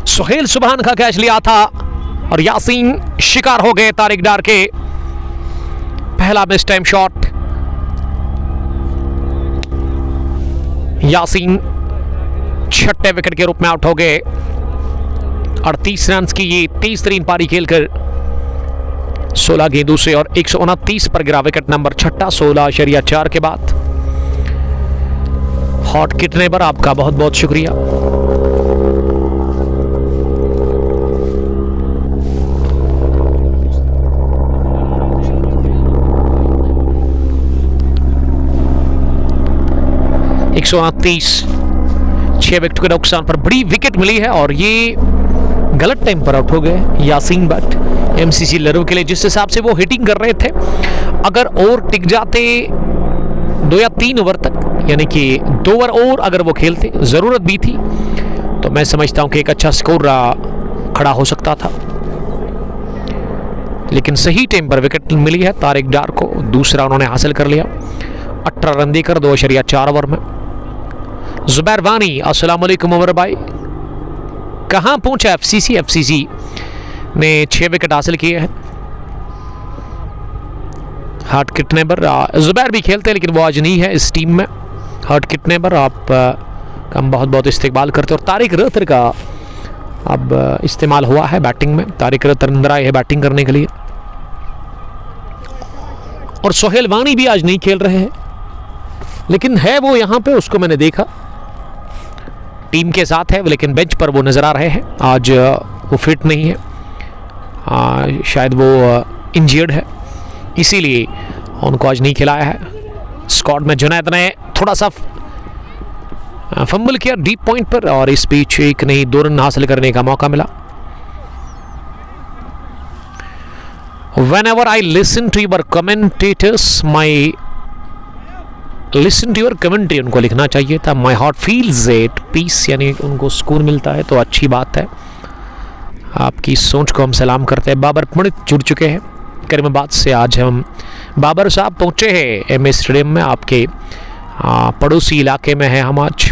सुहेल सुभान का कैच लिया था और यासीन शिकार हो गए तारिक डार के। पहला मिस टाइम शॉट, यासीन छठे विकेट के रूप में आउट हो गए। 38 रन की ये 23 पारी खेलकर 16 गेंदों से और 129 पर गिरा विकेट नंबर छठा 16.4 के बाद। हॉट किटने पर आपका बहुत बहुत शुक्रिया। एक 6 विकेट के नुकसान पर बड़ी विकेट मिली है और ये गलत टाइम पर आउट हो गए यासीन भट्ट एमसीसी लरू के लिए, जिस हिसाब से वो हिटिंग कर रहे थे। अगर और टिक जाते 2 या 3 ओवर तक, यानी कि 2 ओवर और अगर वो खेलते, जरूरत भी थी, तो मैं समझता हूं कि एक अच्छा स्कोर खड़ा हो सकता था। लेकिन सही टाइम पर विकेट मिली है तारिक डार को, दूसरा उन्होंने हासिल कर लिया 18 रन देकर 2.4 ओवर में। जुबैर वानी, अस्सलाम वालेकुम उमर भाई, कहां पहुंचा एफसीसी? एफसीसी ने 6 विकेट हासिल किए हैं। हार्ट किटने पर जुबैर भी खेलते हैं लेकिन वो आज नहीं है इस टीम में। हार्ट किटने पर आप हम बहुत बहुत इस्तेमाल करते हैं और तारिक रतर का अब इस्तेमाल हुआ है बैटिंग में। तारिक रतर अंदर आए हैं बैटिंग करने के लिए और सोहेल वानी भी आज नहीं खेल रहे हैं, लेकिन है वो यहाँ पे, उसको मैंने देखा टीम के साथ है, लेकिन बेंच पर वो नजर आ रहे हैं। आज वो फिट नहीं है, शायद वो इंजर्ड है, इसीलिए उनको आज नहीं खिलाया है। स्क्वाड में जुनैद ने थोड़ा सा फंबल किया डीप पॉइंट पर और इस बीच एक नहीं 2 रन हासिल करने का मौका मिला। Whenever I listen to your commentators, listen to your commentary, उनको लिखना चाहिए था। My heart feels it, peace, यानी उनको सुकून मिलता है, तो अच्छी बात है। आपकी सोच को हम सलाम करते हैं। बाबर पंडित जुड़ चुके हैं करीमाबाद से। आज हम बाबर साहब पहुंचे हैं एमए स्टेडियम में, आपके पड़ोसी इलाके में है हम आज।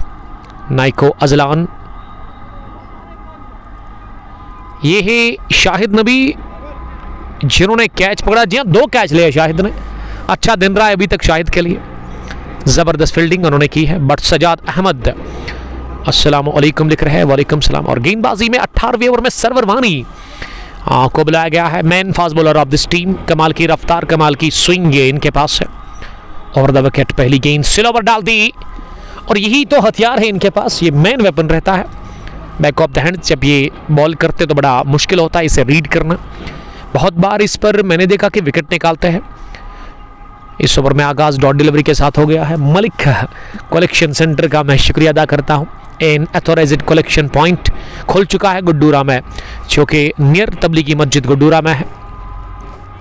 नाइको अजलान, ये है शाहिद नबी जिन्होंने कैच पकड़ा। जी हाँ, 2 कैच लिए शाहिद ने। अच्छा दिन रहा है अभी तक शाहिद के लिए, जबरदस्त फील्डिंग उन्होंने की है। बट सजाद अहमद अस्सलाम वालेकुम लिख रहे हैं, वालेकुम सलाम। और गेंदबाजी में 18वें ओवर में सरवर वानी को बुलाया गया है, man fast bowler of this team. कमाल की रफ्तार, कमाल की स्विंग ये इनके पास है। ओवर द विकेट पहली गेंद स्लोवर डाल दी और यही तो हथियार है इनके पास, ये मेन वेपन रहता है बैक ऑफ द हैंड। जब ये बॉल करते तो बड़ा मुश्किल होता है इसे रीड करना। बहुत बार इस पर मैंने देखा कि विकेट निकालते हैं। इस ओवर में आगाज डॉट डिलीवरी के साथ हो गया है। मलिक कलेक्शन सेंटर का मैं शुक्रिया अदा करता हूं। एन ऑथोराइज्ड कलेक्शन पॉइंट खुल चुका है गुड्डूरा में, जो कि नियर तबलीगी मस्जिद गुड्डूरा में है।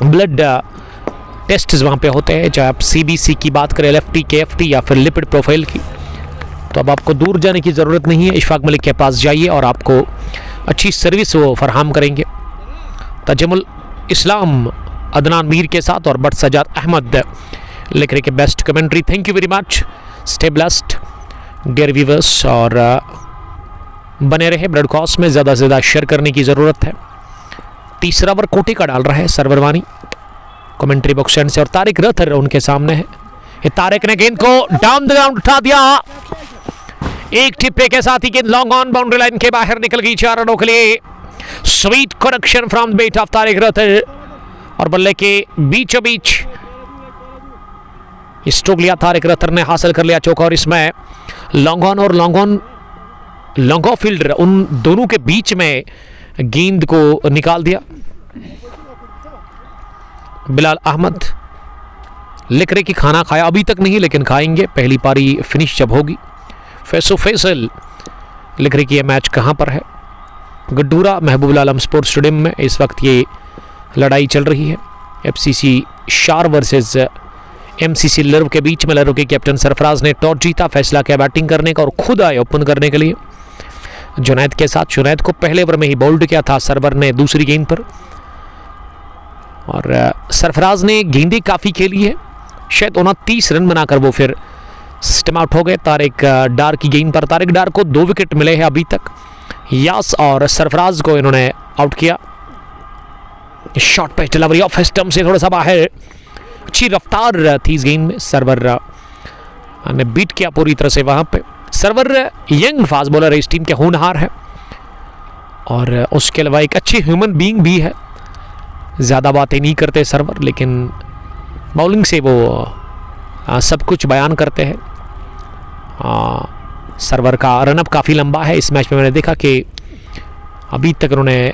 ब्लड टेस्ट वहाँ पे होते हैं, चाहे आप सीबीसी की बात करें, एलएफटी, केएफटी या फिर लिपिड प्रोफाइल की, तो अब आपको दूर जाने की ज़रूरत नहीं है। इशफाक मलिक के पास जाइए और आपको अच्छी सर्विस वो फराहम करेंगे। तजमुल इस्लाम अदनान मीर के साथ और बट सजाद अहमद लिख रहे के best commentary, thank you very much. Stay blessed dear viewers और बने रहे ब्रॉडकास्ट में, ज़्यादा से ज़्यादा शेयर करने की ज़रूरत है। तीसरा ओवर कोटी का डाल रहा है सरवरवानी कमेंट्री बॉक्स एंड से और तारिक रतर उनके सामने है। ये तारिक ने गेंद को डाउन द ग्राउंड उठा दिया, एक टिप्पे के साथ ही गेंद लॉन्ग ऑन बाउंड्री लाइन के बाहर निकल गई 4 रनों के लिए। Sweet correction from the bat of Tariq Rather और बल्ले के बीचों बीच स्ट्रोक लिया तारिक रतर ने, हासिल कर लिया चौका। और इसमें लॉन्ग ऑफ फील्डर उन दोनों के बीच में गेंद को निकाल दिया। बिलाल अहमद लिख रहे कि खाना खाया, अभी तक नहीं लेकिन खाएंगे, पहली पारी फिनिश जब होगी। फैसल लिख रहे कि यह मैच कहाँ पर है। गड्डूरा महबूब आलम स्पोर्ट्स स्टेडियम में इस वक्त ये लड़ाई चल रही है, एफसीसी शार वर्सेस एमसीसी लर्व के बीच में। लर्व के कैप्टन सरफराज ने टॉस जीता, फैसला किया बैटिंग करने का और खुद आए ओपन करने के लिए जुनैद के साथ। जुनैद को पहले ओवर में ही बोल्ड किया था सरवर ने दूसरी गेंद पर, और सरफराज ने गेंदें काफ़ी खेली है, शायद 29 रन बनाकर वो फिर स्टम आउट हो गए तारिक डार की गेंद पर। तारिक डार को 2 विकेट मिले हैं अभी तक, यास और सरफराज को इन्होंने आउट किया। Short pace delivery off stump से थोड़ा सा बाहर, अच्छी रफ्तार थी इस गेंद में, सरवर ने बीट किया पूरी तरह से वहां पे। सरवर यंग फास्ट बॉलर है, इस टीम के होनहार है और उसके अलावा एक अच्छे ह्यूमन बीइंग भी है। ज़्यादा बातें नहीं करते सरवर, लेकिन बॉलिंग से वो सब कुछ बयान करते हैं। सरवर का रनअप काफ़ी लंबा है। इस मैच में मैंने देखा कि अभी तक उन्होंने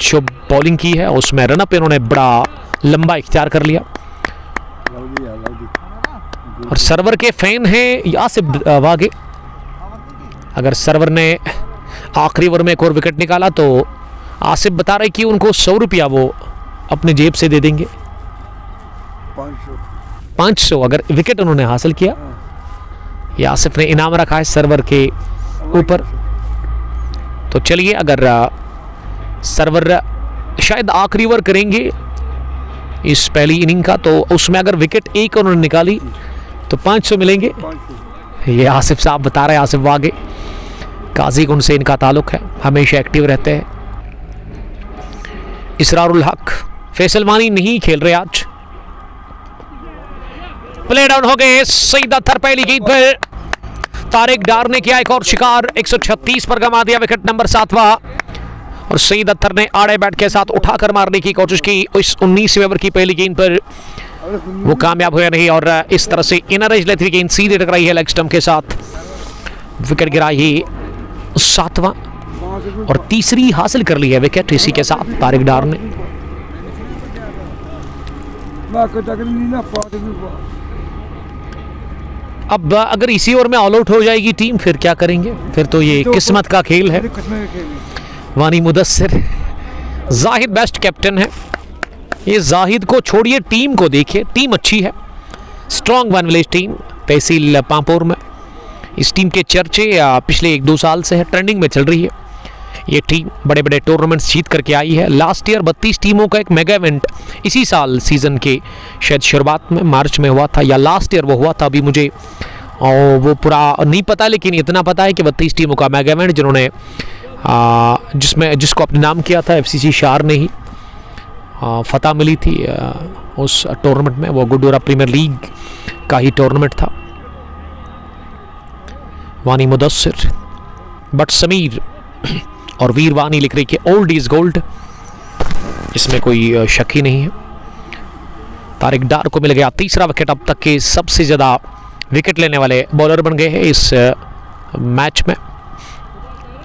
जो बॉलिंग की है उसमें रनअप इन्होंने बड़ा लंबा इख्तियार कर लिया। और सरवर के फैन हैं यासिफ वागे। अगर सरवर ने आखिरी ओवर में एक और विकेट निकाला तो आसिफ बता रहे कि उनको 100 रुपया वो अपने जेब से दे देंगे। 500 अगर विकेट उन्होंने हासिल किया। यासिफ ने इनाम रखा है सरवर के ऊपर। तो चलिए, अगर सरवर शायद आखिरी ओवर करेंगे इस पहली इनिंग का, तो उसमें अगर विकेट एक उन्होंने निकाली तो 500 मिलेंगे। ये आसिफ साहब बता रहे हैं, आसिफ वागे, काजी गुंड से इनका ताल्लुक है, हमेशा एक्टिव रहते हैं। इसरारुल हक, फैसल वानी नहीं खेल रहे आज। प्ले डाउन हो गए सईद अत्तर पहली गेंद पर। तारिक डार ने किया एक और शिकार, 136 पर गंवा दिया विकेट नंबर 7वां। और सईद अत्तर ने आड़े बैट के साथ उठाकर मारने की कोशिश की। इस 19वें ओवर की पहली गेंद पर वो कामयाब हुआ नहीं और इस तरह से इनर एज लेती हुई गेंद सीधे टकराई है लेग स्टंप के साथ। विकेट गिरा ही 7वां और तीसरी हासिल कर ली है विकेट इसी के साथ तारिक डार ने। अब अगर इसी ओवर में ऑल आउट हो जाएगी टीम, फिर क्या करेंगे? फिर तो ये किस्मत का खेल है। वानी मुदस्सिर, जाहिद बेस्ट कैप्टन है। ये जाहिद को छोड़िए, टीम को देखिए, टीम अच्छी है, स्ट्रॉन्ग वन विलेज टीम तहसील पांपोर में। इस टीम के चर्चे पिछले 1-2 साल से है, ट्रेंडिंग में चल रही है। ये टीम बड़े बड़े टूर्नामेंट्स जीत करके आई है। लास्ट ईयर 32 टीमों का एक मेगा इवेंट इसी साल सीजन के शायद शुरुआत में मार्च में हुआ था, या लास्ट ईयर वो हुआ था, अभी मुझे वो पूरा नहीं पता, लेकिन इतना पता है कि 32 टीमों का मेगा इवेंट जिन्होंने जिसको अपने नाम किया था एफसीसी शार ने ही फतह मिली थी उस टूर्नामेंट में। वो गुडोरा प्रीमियर लीग का ही टूर्नामेंट था। वानी मुदस्सिर, बट समीर और वीर वानी लिख रही कि ओल्ड इज गोल्ड, इसमें कोई शक ही नहीं है। तारिक डार को मिल गया तीसरा विकेट, अब तक के सबसे ज़्यादा विकेट लेने वाले बॉलर बन गए हैं इस मैच में।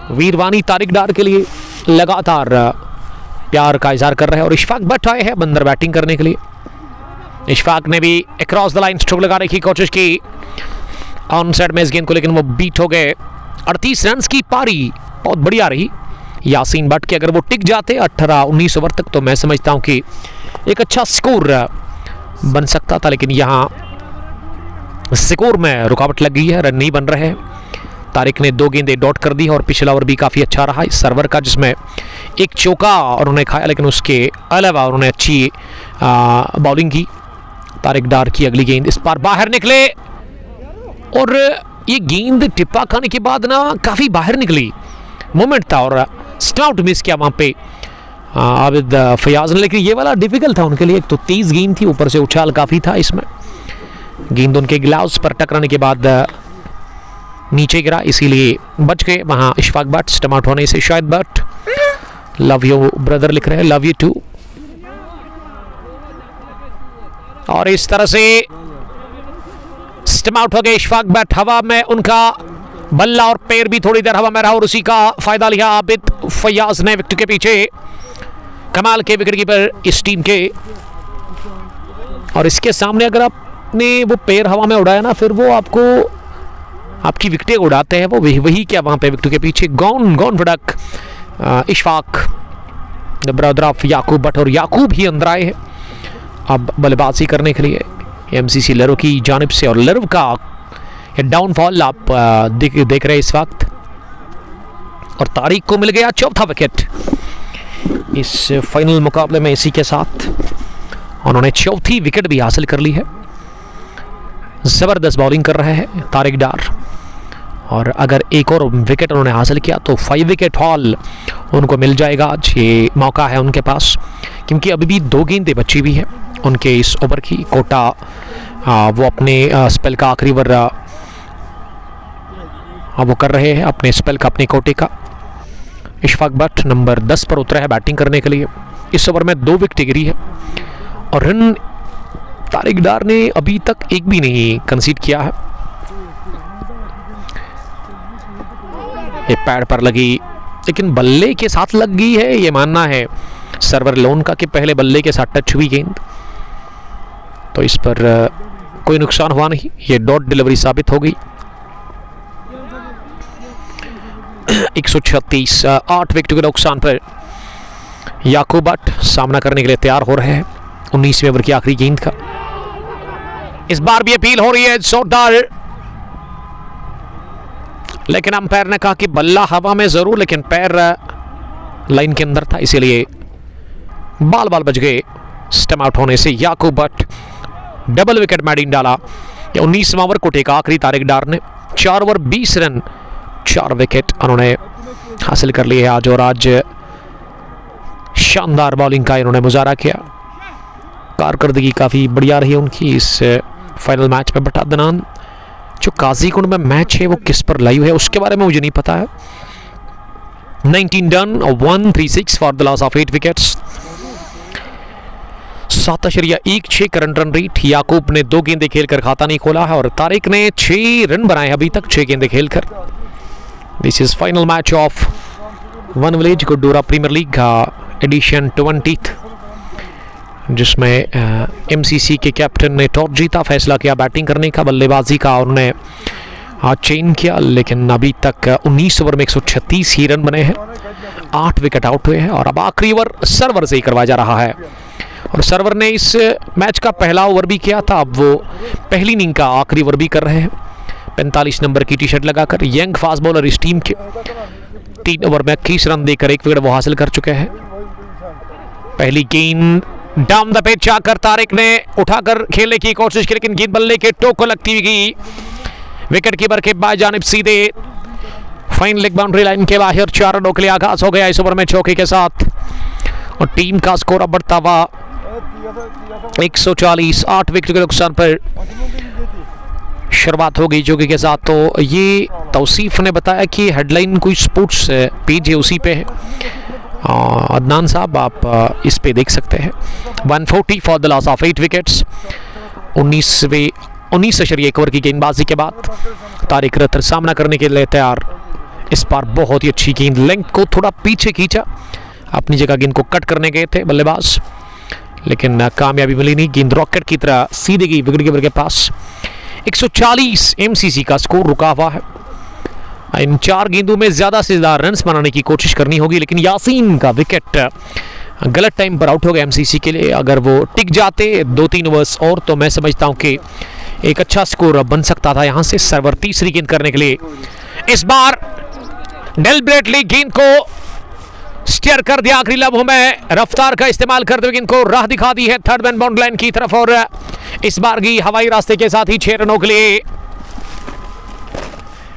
वीर वानी तारिक डार के लिए लगातार प्यार का इजहार कर रहे हैं और इशफाक भट्ट आए हैं बंदर बैटिंग करने के लिए। इशफाक ने भी अक्रॉस द लाइन स्ट्रोक लगाने की कोशिश की ऑन साइड में इस गेंद को, लेकिन वो बीट हो गए। 38 रन की पारी बहुत बढ़िया रही यासीन भट्ट के। अगर वो टिक जाते 18-19 ओवर तक तो मैं समझता हूं कि एक अच्छा स्कोर बन सकता था, लेकिन यहाँ स्कोर में रुकावट लग गई है, रन नहीं बन रहे हैं। तारिक ने 2 गेंदें डॉट कर दी और पिछला ओवर भी काफ़ी अच्छा रहा इस सर्वर का, जिसमें एक चौका उन्होंने खाया, लेकिन उसके अलावा उन्होंने अच्छी बॉलिंग की। तारिक डार की अगली गेंद इस बार बाहर निकले और ये गेंद टिप्पा खाने के बाद ना काफ़ी बाहर निकली, मोमेंट था और स्टाउट मिस किया वहाँ पे आबिद फयाज ने। लेकिन ये वाला डिफिकल्ट था उनके लिए, एक तो तेज़ गेंद थी, ऊपर से उछाल काफ़ी था इसमें। गेंद उनके ग्लव्स पर टकराने के बाद नीचे गिरा, इसीलिए बच गए वहाँ इशफाक भट्ट स्टम आउट होने से। शायद भट्ट, लव यू ब्रदर लिख रहे हैं, लव यू टू। और इस तरह से स्टम आउट हो गए इशफाक बट। हवा में उनका बल्ला और पैर भी थोड़ी देर हवा में रहा और उसी का फायदा लिया आबिद फयाज ने विकेट के पीछे। कमाल के विकेट कीपर इस टीम के। और इसके सामने अगर आपने वो पैर हवा में उड़ाया ना, फिर वो आपको आपकी विकेटें उड़ाते हैं वो। वही क्या वहाँ पे विकेट के पीछे गॉन फड़क इशफाक, ब्रदर ऑफ याकूब बट। और याकूब ही अंदर आए हैं अब बल्लेबाजी करने के लिए एमसीसी लर्व की जानिब से। और लर्व का डाउनफॉल आप देख रहे हैं इस वक्त। और तारिक को मिल गया चौथा विकेट इस फाइनल मुकाबले में। इसी के साथ उन्होंने चौथी विकेट भी हासिल कर ली है। जबरदस्त बॉलिंग कर रहे हैं तारिक डार। और अगर एक और विकेट उन्होंने हासिल किया तो 5 विकेट हॉल उनको मिल जाएगा। आज ये मौका है उनके पास, क्योंकि अभी भी 2 गेंदें बची हुई है उनके इस ओवर की। कोटा वो अपने स्पेल का आखिरी ओवर वो कर रहे हैं, अपने स्पेल का, अपने कोटे का। इशफाक बट नंबर 10 पर उतरा है बैटिंग करने के लिए। इस ओवर में 2 विकेट गिरी है और रन तारिक डार ने अभी तक एक भी नहीं कंसीड किया है। ये पैड पर लगी, लेकिन बल्ले के साथ लग गई है, ये मानना है सर्वर लोन का कि पहले बल्ले के साथ टच हुई गेंद। तो इस पर कोई नुकसान हुआ नहीं, ये डॉट डिलीवरी साबित हो गई। 136 8 विकेट के नुकसान पर याकूब बट सामना करने के लिए तैयार हो रहे हैं 19वें ओवर की आखिरी गेंद का। इस बार भी अपील हो रही है जोरदार, लेकिन अंपायर ने कहा कि बल्ला हवा में जरूर, लेकिन पैर लाइन के अंदर था, इसीलिए बाल बच गए स्टम आउट होने से। याकूब बट डबल विकेट मैडिन डाला। 19वां ओवर कोटे का आखिरी तारिक डार ने 4 ओवर 20 रन 4 विकेट उन्होंने हासिल कर लिए आज। और आज शानदार बॉलिंग का इन्होंने मुजाहरा किया। कारकर्दगी काफ़ी बढ़िया रही उनकी इस फाइनल मैच में। बट अदनान, जो काजीकुंड में मैच है वो किस पर लाइव है उसके बारे में मुझे नहीं पता है। 19 done 136 for the loss of 8 wickets. 7.16 current run rate. Yakub ने 2 गेंदें खेलकर खाता नहीं खोला है और तारिक ने 6 रन बनाए अभी तक 6 गेंदें खेलकर। This is final match of one village Guddura premier league edition 20, जिसमें एमसीसी के कैप्टन ने टॉस जीता, फैसला किया बैटिंग करने का, बल्लेबाजी का उन्होंने चेंज किया। लेकिन अभी तक 19 ओवर में 136 ही रन बने हैं, 8 विकेट आउट हुए हैं। और अब आखिरी ओवर सर्वर से ही करवाया जा रहा है। और सर्वर ने इस मैच का पहला ओवर भी किया था, अब वो पहली इनिंग का आखिरी ओवर भी कर रहे हैं 45 नंबर की टी शर्ट लगाकर। यंग फास्ट बॉलर इस टीम के 3 ओवर में 21 रन देकर 1 विकेट वो हासिल कर चुके हैं। पहली गेंद डाउन द पिच आकर तारिक ने उठाकर खेलने की कोशिश की, लेकिन गेंद बल्ले के टोक को लगती हुई विकेट कीपर के बाएं जानिब सीधे फाइन लेग बाउंड्री लाइन के बाहर। 4 रनों के लिए आगाज हो गया इस ओवर में चौके के साथ। और टीम का स्कोर अब बढ़ता हुआ 140 8 विकेट के नुकसान पर शुरुआत हो गई चौके के साथ। तो ये तौसीफ ने बताया कि हेडलाइन कोई स्पोर्ट्स पेज है उसी पे है। अदनान साहब आप इस पे देख सकते हैं। 140 for the loss of 8 wickets. 19.1 over की गेंदबाजी के बाद तारिक रथर सामना करने के लिए तैयार। इस बार बहुत ही अच्छी गेंद, लेंथ को थोड़ा पीछे खींचा, अपनी जगह गेंद को कट करने गए थे बल्लेबाज, लेकिन कामयाबी मिली नहीं। गेंद रॉकेट की तरह सीधे गई विकेट कीपर के पास। 140 एमसीसी का स्कोर रुका हुआ है। इन 4 गेंदों में ज़्यादा से ज़्यादा रन्स बनाने की कोशिश करनी होगी, लेकिन यासीन का विकेट गलत टाइम पर आउट हो गया एमसीसी के लिए। अगर वो टिक जाते 2-3 ओवर्स और तो मैं समझता हूं कि एक अच्छा स्कोर बन सकता था यहां से। सर्वर तीसरी गेंद करने के लिए इस बार डेलिबरेटली गेंद को स्टीयर कर दिया। आखिरी लम्हों में रफ्तार का इस्तेमाल करते हुए गेंद को राह दिखा दी है थर्ड मैन बाउंड्री लाइन की तरफ। और इस बार की हवाई रास्ते के साथ ही 6 रनों के लिए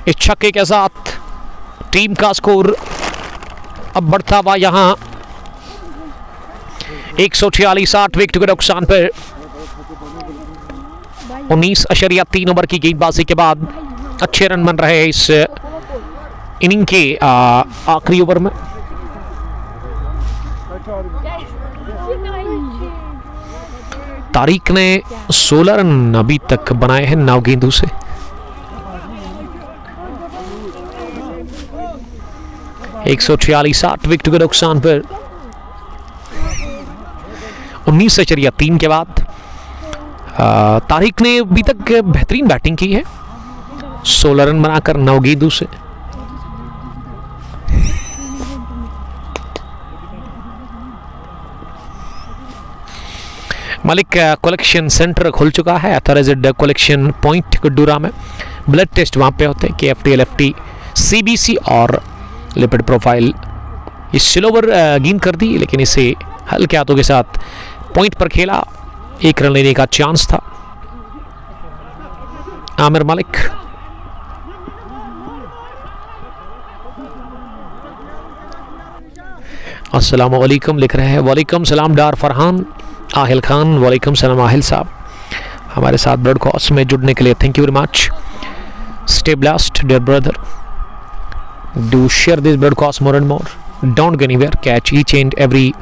इस छक्के के साथ टीम का स्कोर अब बढ़ता हुआ यहां 146 8 विकेट के नुकसान पर। 19.3 ओवर की गेंदबाजी के बाद अच्छे रन बन रहे हैं इस इनिंग के आखिरी ओवर में। तारिक ने 16 रन अभी तक बनाए हैं 9 गेंदों से। एक 146 विकेट के नुकसान पर 19.3 के बाद तारिक ने अभी तक बेहतरीन बैटिंग की है, 16 रन बनाकर 9 गेंदों से। मलिक कलेक्शन सेंटर खुल चुका है, एथोराइज्ड कलेक्शन पॉइंट गुड्डूरा में। ब्लड टेस्ट वहां पे होते हैं, KFT, LFT, CBC और लिपिड प्रोफाइल। ये स्लोवर गेंद कर दी, लेकिन इसे हल्के हाथों के साथ पॉइंट पर खेला, 1 रन लेने का चांस था। आमिर मलिक अस्सलाम वालेकुम लिख रहे हैं। वालेकुम सलाम डार फरहान। आहिल खान वालेकुम सलाम आहिल साहब, हमारे साथ ब्रॉडकास्ट में जुड़ने के लिए thank you very much. Stay blast dear brother, do share this broadcast more and more, don't go anywhere, catch each and every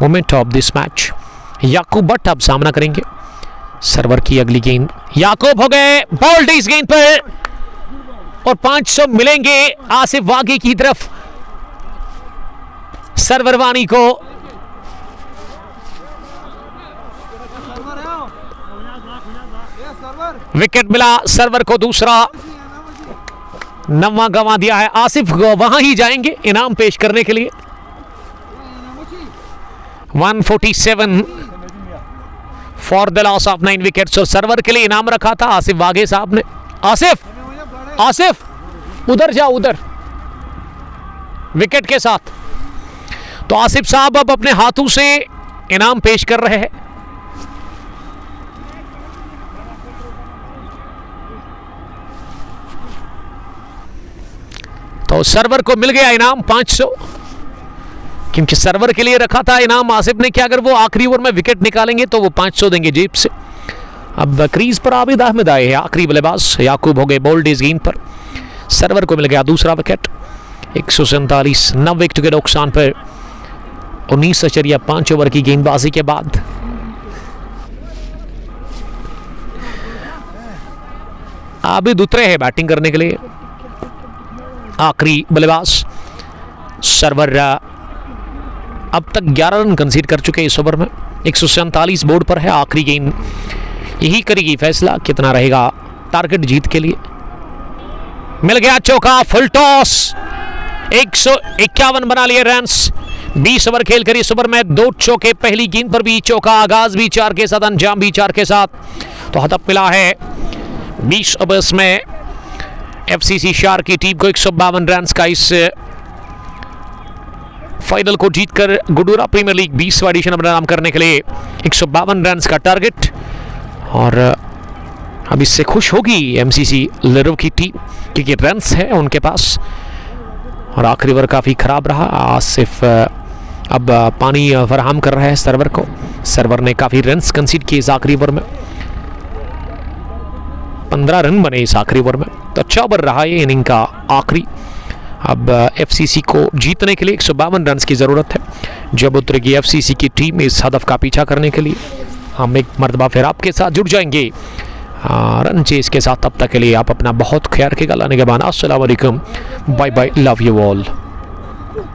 moment of this match. Yakub Bhat अब सामना करेंगे, सर्वर की अगली गेंद, याकूब हो गए बोल्ड इस गेंद पर और 500 मिलेंगे आसिफ वागी की तरफ। सर्वर वानी को विकेट मिला, सर्वर को दूसरा, 9वां गंवा दिया है। आसिफ वहां ही जाएंगे इनाम पेश करने के लिए। 147 for the loss of 9 wickets. और सर्वर के लिए इनाम रखा था आसिफ वागे साहब ने। आसिफ आसिफ उधर जाओ, उधर विकेट के साथ। तो आसिफ साहब अब अपने हाथों से इनाम पेश कर रहे हैं। तो सर्वर को मिल गया इनाम 500, क्योंकि सर्वर के लिए रखा था इनाम आसिफ ने कि अगर वो आखिरी ओवर में विकेट निकालेंगे तो वो 500 देंगे जेब से। अब क्रीज पर आबिद अहमद आए हैं, आखिरी बल्लेबाज। याकूब हो गए बोल्ड इस गेंद पर, सर्वर को मिल गया दूसरा विकेट। 147 9 विकेट के नुकसान पर 19.5 ओवर की गेंदबाजी के बाद आबिद उतरे हैं बैटिंग करने के लिए, आखिरी बल्लेबाज। सर्वर अब तक 11 रन कंसीड कर चुके इस ओवर में। 147 बोर्ड पर है, आखिरी गेंद यही करेगी फैसला कितना रहेगा टारगेट जीत के लिए। मिल गया चौका, फुल टॉस, 151 बना लिए रन्स। 20 ओवर खेल कर इस ओवर में 2 चौके, पहली गेंद पर भी चौका, आगाज भी 4 के साथ, अंजाम भी 4 के साथ। तो हदफ मिला है 20 ओवर्स में FCC शार्क की टीम को 152 रन का इस फाइनल को जीतकर गुडूरा प्रीमियर लीग 20वां एडिशन अपना नाम करने के लिए 152 रन का टारगेट। और अब इससे खुश होगी MCC लिरो की टीम, क्योंकि रन्स है उनके पास। और आखिरी ओवर काफ़ी ख़राब रहा, आसिफ अब पानी फराहम कर रहा है सर्वर को। सर्वर ने काफ़ी रन्स कंसीड किए इस आखिरी ओवर में, 15 रन बने इस आखिरी ओवर में। तो अच्छा ओवर रहा ये इनिंग का आखिरी। अब FCC को जीतने के लिए 152 रन की ज़रूरत है। जब उतरेगी FCC की टीम इस हदफ का पीछा करने के लिए, हम एक मरतबा फिर आपके साथ जुड़ जाएंगे रन चेस के साथ। तब तक के लिए आप अपना बहुत ख्याल रखिएगा। लाने के बाद अस्सलाम वालेकुम, bye bye, love you all.